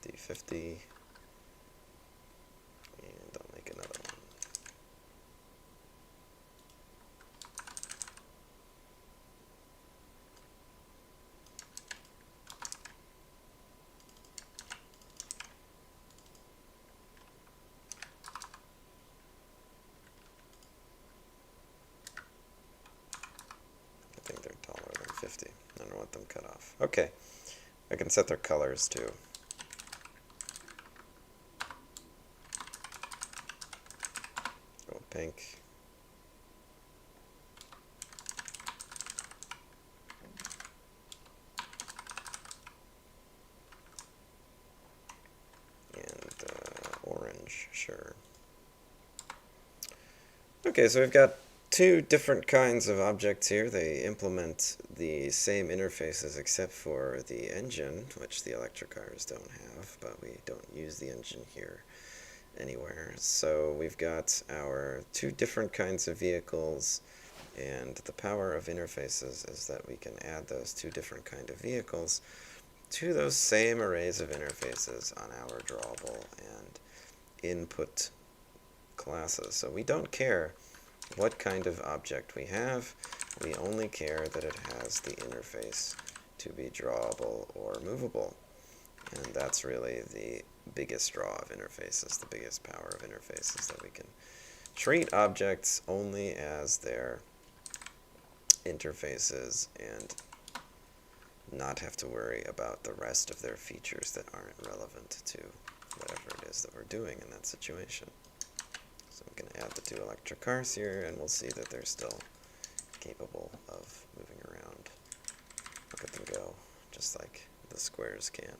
50/50, and I'll make another one. I think they're taller than 50. I don't want them cut off. Okay, I can set their colors too. Pink. And orange, sure. Okay, so we've got two different kinds of objects here. They implement the same interfaces except for the engine, which the electric cars don't have, but we don't use the engine here anywhere. So we've got our two different kinds of vehicles, and the power of interfaces is that we can add those two different kind of vehicles to those same arrays of interfaces on our drawable and input classes. So we don't care what kind of object we have, we only care that it has the interface to be drawable or movable. And that's really the biggest draw of interfaces, the biggest power of interfaces, that we can treat objects only as their interfaces and not have to worry about the rest of their features that aren't relevant to whatever it is that we're doing in that situation. So I'm going to add the two electric cars here, and we'll see that they're still capable of moving around. Look at them go, just like the squares can.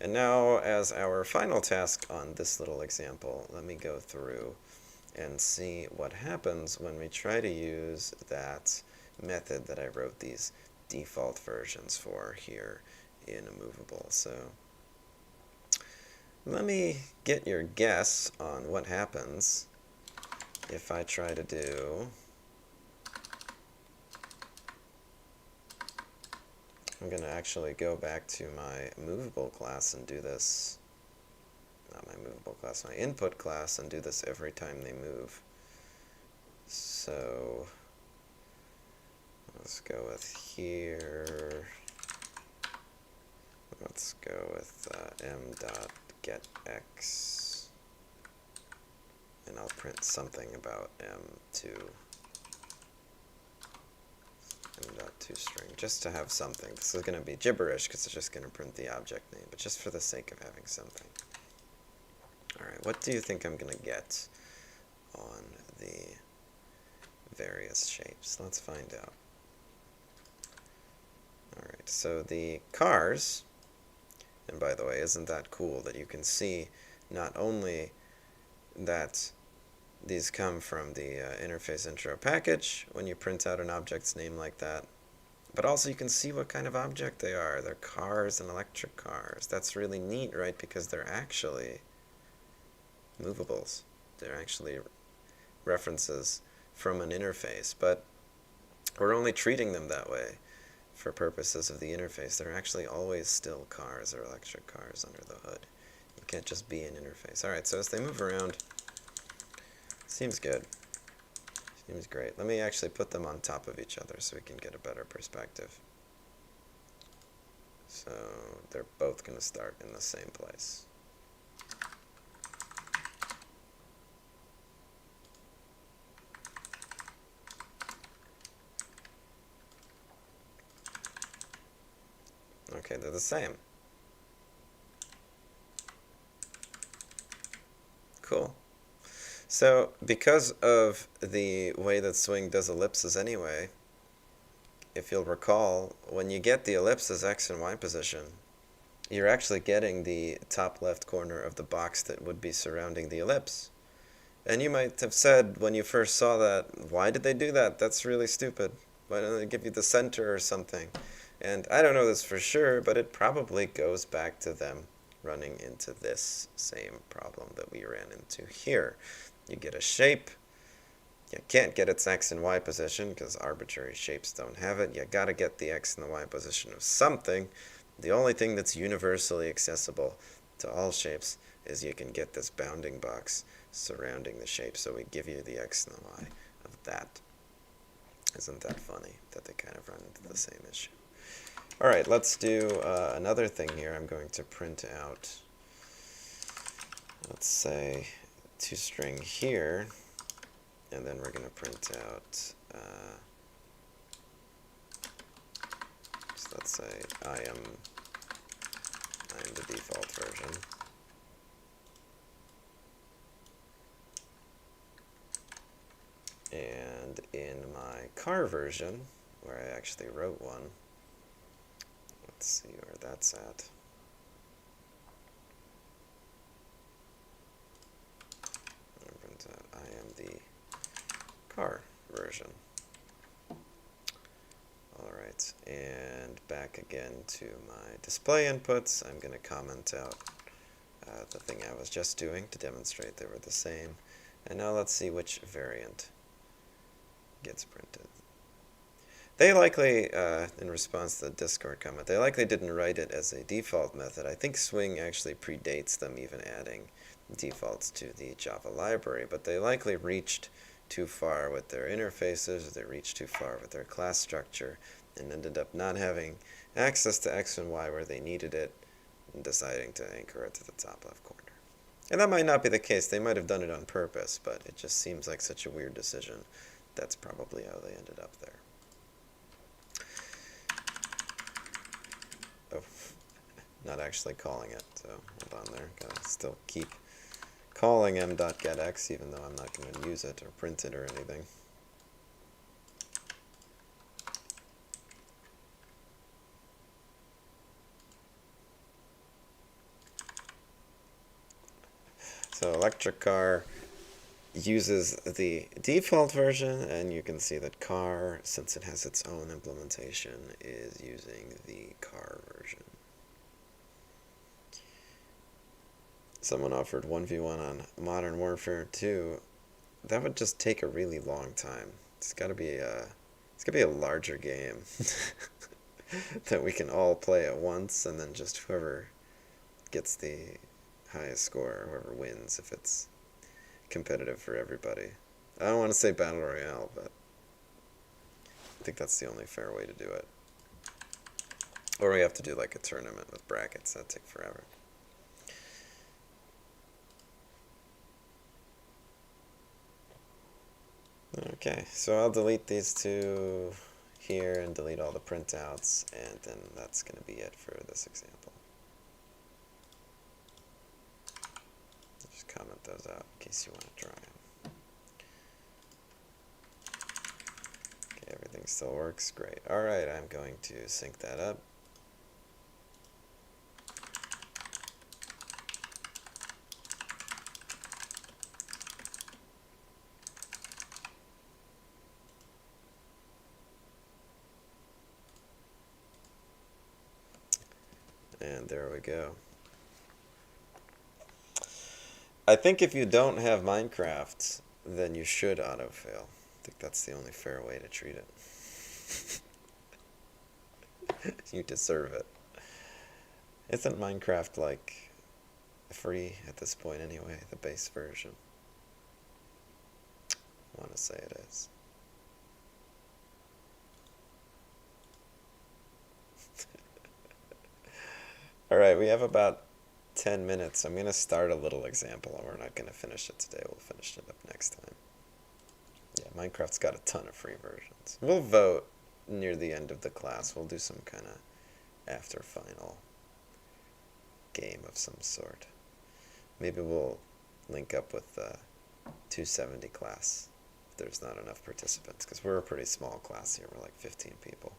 And now, as our final task on this little example, let me go through and see what happens when we try to use that method that I wrote these default versions for here in a movable. So let me get your guess on what happens if I try to do I'm going to actually go back to my movable class and do this, not my movable class, my input class, and do this every time they move. So let's go with here, let's go with m.getX, and I'll print something about m2, m.2. toString, just to have something. This is going to be gibberish because it's just going to print the object name, but just for the sake of having something. Alright, what do you think I'm going to get on the various shapes? Let's find out. Alright, so the cars, and by the way, isn't that cool that you can see not only that these come from the interface intro package when you print out an object's name like that, but also you can see what kind of object they are. They're cars and electric cars. That's really neat, right? Because they're actually movables. They're actually references from an interface, but we're only treating them that way for purposes of the interface. They're actually always still cars or electric cars under the hood. You can't just be an interface. Alright, so as they move around, seems good. Seems great. Let me actually put them on top of each other so we can get a better perspective. So they're both going to start in the same place. Okay, they're the same. Cool. So, because of the way that swing does ellipses anyway, if you'll recall, when you get the ellipses x and y position, you're actually getting the top left corner of the box that would be surrounding the ellipse. And you might have said when you first saw that, why did they do that? That's really stupid. Why don't they give you the center or something? And I don't know this for sure, but it probably goes back to them running into this same problem that we ran into here. You get a shape, you can't get its x and y position because arbitrary shapes don't have it. You gotta get the x and the y position of something. The only thing that's universally accessible to all shapes is you can get this bounding box surrounding the shape, so we give you the x and the y of that. Isn't that funny that they kind of run into the same issue? Alright, let's do another thing here. I'm going to print out, let's say, toString here, and then we're going to print out, so let's say I am the default version. And in my car version, where I actually wrote one, let's see where that's at. I am the car version. Alright, and back again to my display inputs. I'm going to comment out the thing I was just doing to demonstrate they were the same. And now let's see which variant gets printed. They likely, in response to the Discord comment, they likely didn't write it as a default method. I think Swing actually predates them even adding defaults to the Java library, but they likely reached too far with their interfaces, or they reached too far with their class structure, and ended up not having access to X and Y where they needed it, and deciding to anchor it to the top left corner. And that might not be the case. They might have done it on purpose, but it just seems like such a weird decision. That's probably how they ended up there. Oh, not actually calling it, so hold on there. Gotta still keep calling m.getx even though I'm not going to use it or print it or anything. So electric car uses the default version, and you can see that car, since it has its own implementation, is using the car version. Someone offered 1v1 on Modern Warfare 2. That would just take a really long time. It's gotta be a larger game that we can all play at once, and then just whoever gets the highest score, whoever wins, if it's competitive for everybody. I don't want to say Battle Royale, but I think that's the only fair way to do it. Or we have to do like a tournament with brackets. That'd take forever. Okay, so I'll delete these two here and delete all the printouts, and then that's going to be it for this example. Just comment those out in case you want to try them. Okay, everything still works. Great. Alright, I'm going to sync that up. And there we go. I think if you don't have Minecraft, then you should autofail. I think that's the only fair way to treat it. You deserve it. Isn't Minecraft like free at this point anyway, the base version? I want to say it is. Alright, we have about 10 minutes. I'm going to start a little example, and we're not going to finish it today. We'll finish it up next time. Yeah, Minecraft's got a ton of free versions. We'll vote near the end of the class. We'll do some kind of after-final game of some sort. Maybe we'll link up with the 270 class if there's not enough participants, because we're a pretty small class here. We're like 15 people.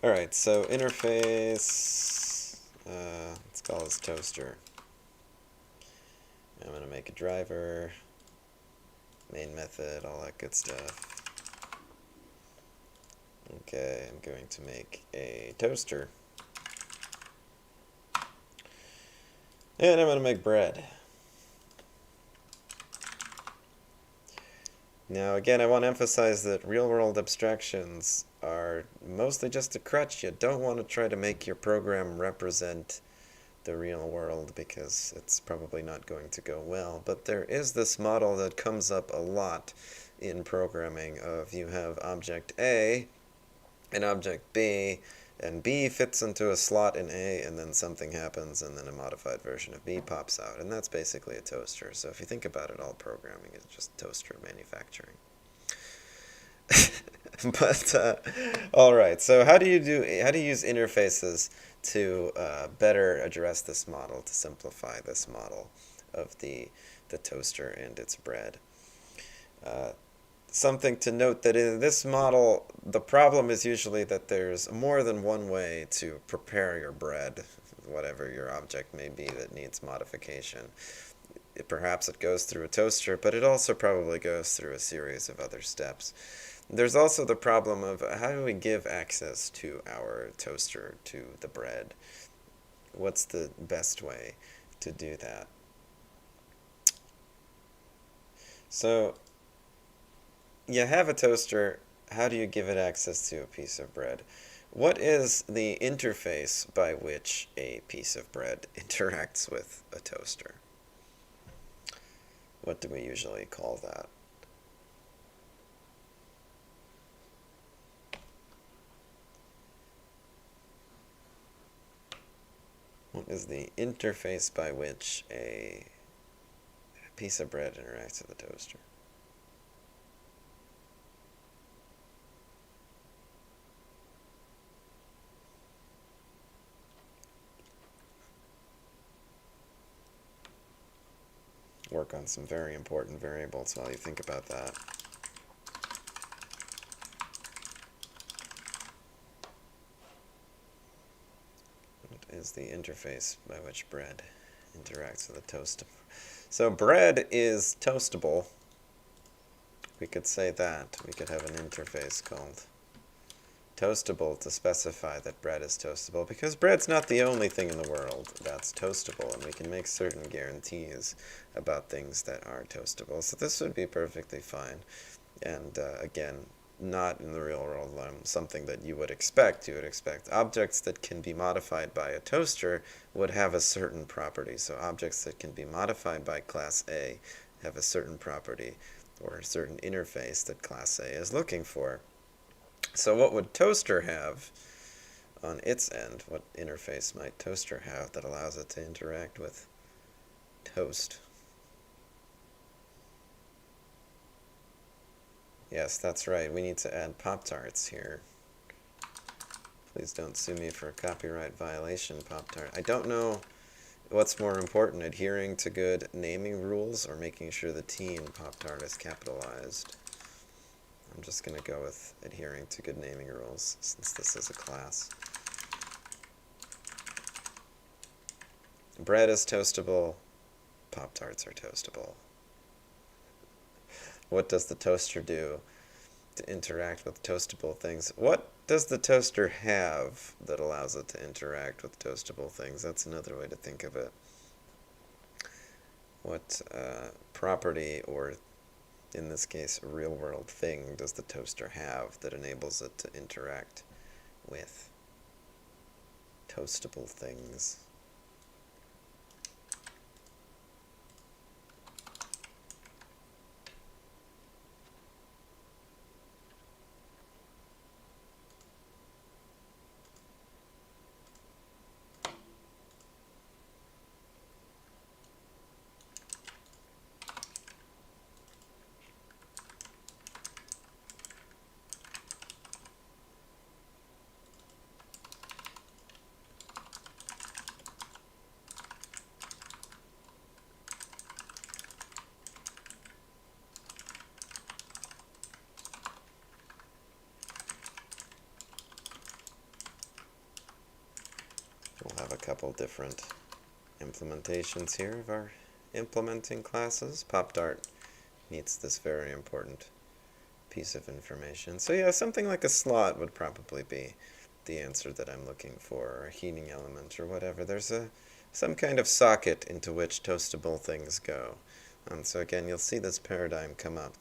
Alright, so interface, let's call this toaster. I'm going to make a driver, main method, all that good stuff. Okay, I'm going to make a toaster. And I'm going to make bread. Now again, I want to emphasize that real-world abstractions are mostly just a crutch. You don't want to try to make your program represent the real world, because it's probably not going to go well. But there is this model that comes up a lot in programming of you have object A and object B, and B fits into a slot in A, and then something happens, and then a modified version of B pops out. And that's basically a toaster. So if you think about it, all programming is just toaster manufacturing. But all right, so how do you use interfaces to better address this model, to simplify this model of the toaster and its bread? Something to note that in this model, the problem is usually that there's more than one way to prepare your bread, whatever your object may be that needs modification. Perhaps it goes through a toaster, but it also probably goes through a series of other steps. There's also the problem of how do we give access to our toaster to the bread? What's the best way to do that? So you have a toaster. How do you give it access to a piece of bread? What is the interface by which a piece of bread interacts with a toaster? What do we usually call that? What is the interface by which a piece of bread interacts with a toaster? Work on some very important variables while you think about that. What is the interface by which bread interacts with a toaster? So bread is toastable. We could say that. We could have an interface called toastable to specify that bread is toastable, because bread's not the only thing in the world that's toastable, and we can make certain guarantees about things that are toastable. So this would be perfectly fine, and again, not in the real world, something that you would expect. You would expect objects that can be modified by a toaster would have a certain property. So objects that can be modified by class A have a certain property or a certain interface that class A is looking for. So what would toaster have on its end? What interface might toaster have that allows it to interact with toast? Yes, that's right. We need to add Pop-Tarts here. Please don't sue me for a copyright violation, Pop-Tart. I don't know what's more important, adhering to good naming rules or making sure the T in Pop-Tart is capitalized. I'm just going to go with adhering to good naming rules, since this is a class. Bread is toastable. Pop-Tarts are toastable. What does the toaster do to interact with toastable things? What does the toaster have that allows it to interact with toastable things? That's another way to think of it. What property, or in this case, real-world thing, does the toaster have that enables it to interact with toastable things? We'll have a couple different implementations here of our implementing classes. Pop-Tart meets this very important piece of information. So yeah, something like a slot would probably be the answer that I'm looking for, or a heating element, or whatever. There's some kind of socket into which toastable things go. So again, you'll see this paradigm come up.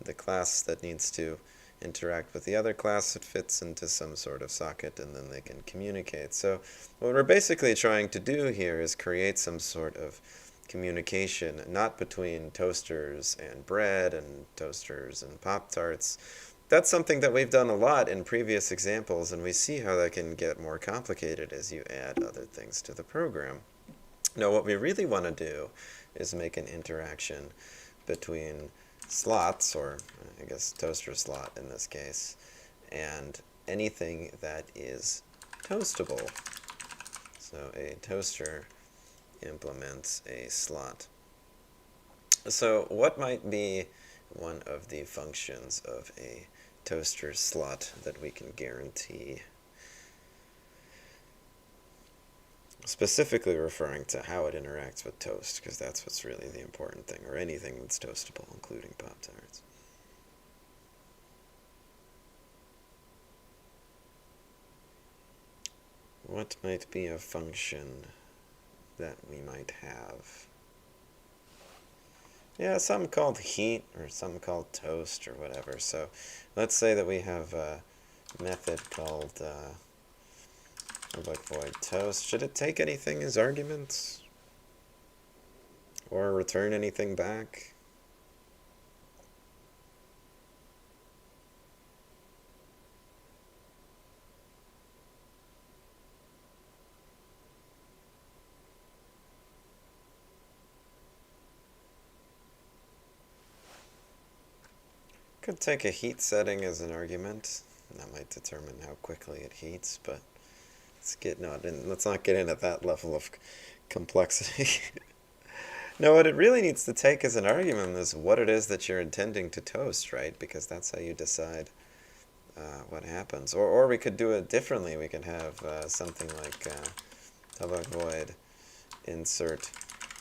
The class that needs to interact with the other class, it fits into some sort of socket, and then they can communicate. So what we're basically trying to do here is create some sort of communication, not between toasters and bread and toasters and Pop-Tarts. That's something that we've done a lot in previous examples, and we see how that can get more complicated as you add other things to the program. Now, what we really want to do is make an interaction between slots, or I guess toaster slot in this case, and anything that is toastable. So a toaster implements a slot. So what might be one of the functions of a toaster slot that we can guarantee? Specifically referring to how it interacts with toast, because that's what's really the important thing, or anything that's toastable, including Pop-Tarts. What might be a function that we might have? Yeah, some called heat, or some called toast, or whatever. So let's say that we have a method called public void toast. Should it take anything as arguments? Or return anything back? Could take a heat setting as an argument. That might determine how quickly it heats, but let's not get into that level of complexity. No, what it really needs to take as an argument is what it is that you're intending to toast, right? Because that's how you decide what happens. Or we could do it differently. We could have something like public void insert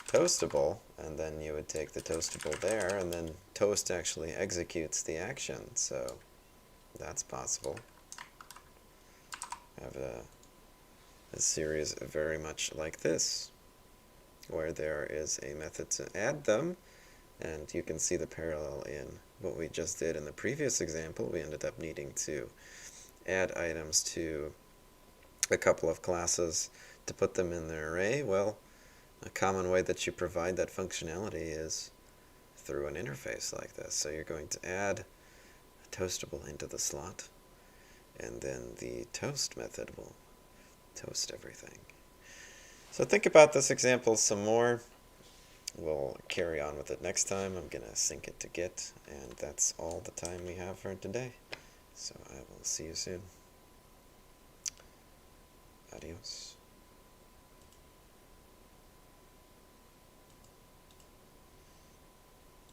toastable, and then you would take the toastable there, and then toast actually executes the action. So that's possible. Have a series very much like this, where there is a method to add them, and you can see the parallel in what we just did in the previous example. We ended up needing to add items to a couple of classes to put them in the array. Well, a common way that you provide that functionality is through an interface like this. So you're going to add a toastable into the slot, and then the toast method will toast everything. So think about this example some more. we'll carry on with it next time. I'm going to sync it to Git, and that's all the time we have for today. So I will see you soon. Adios.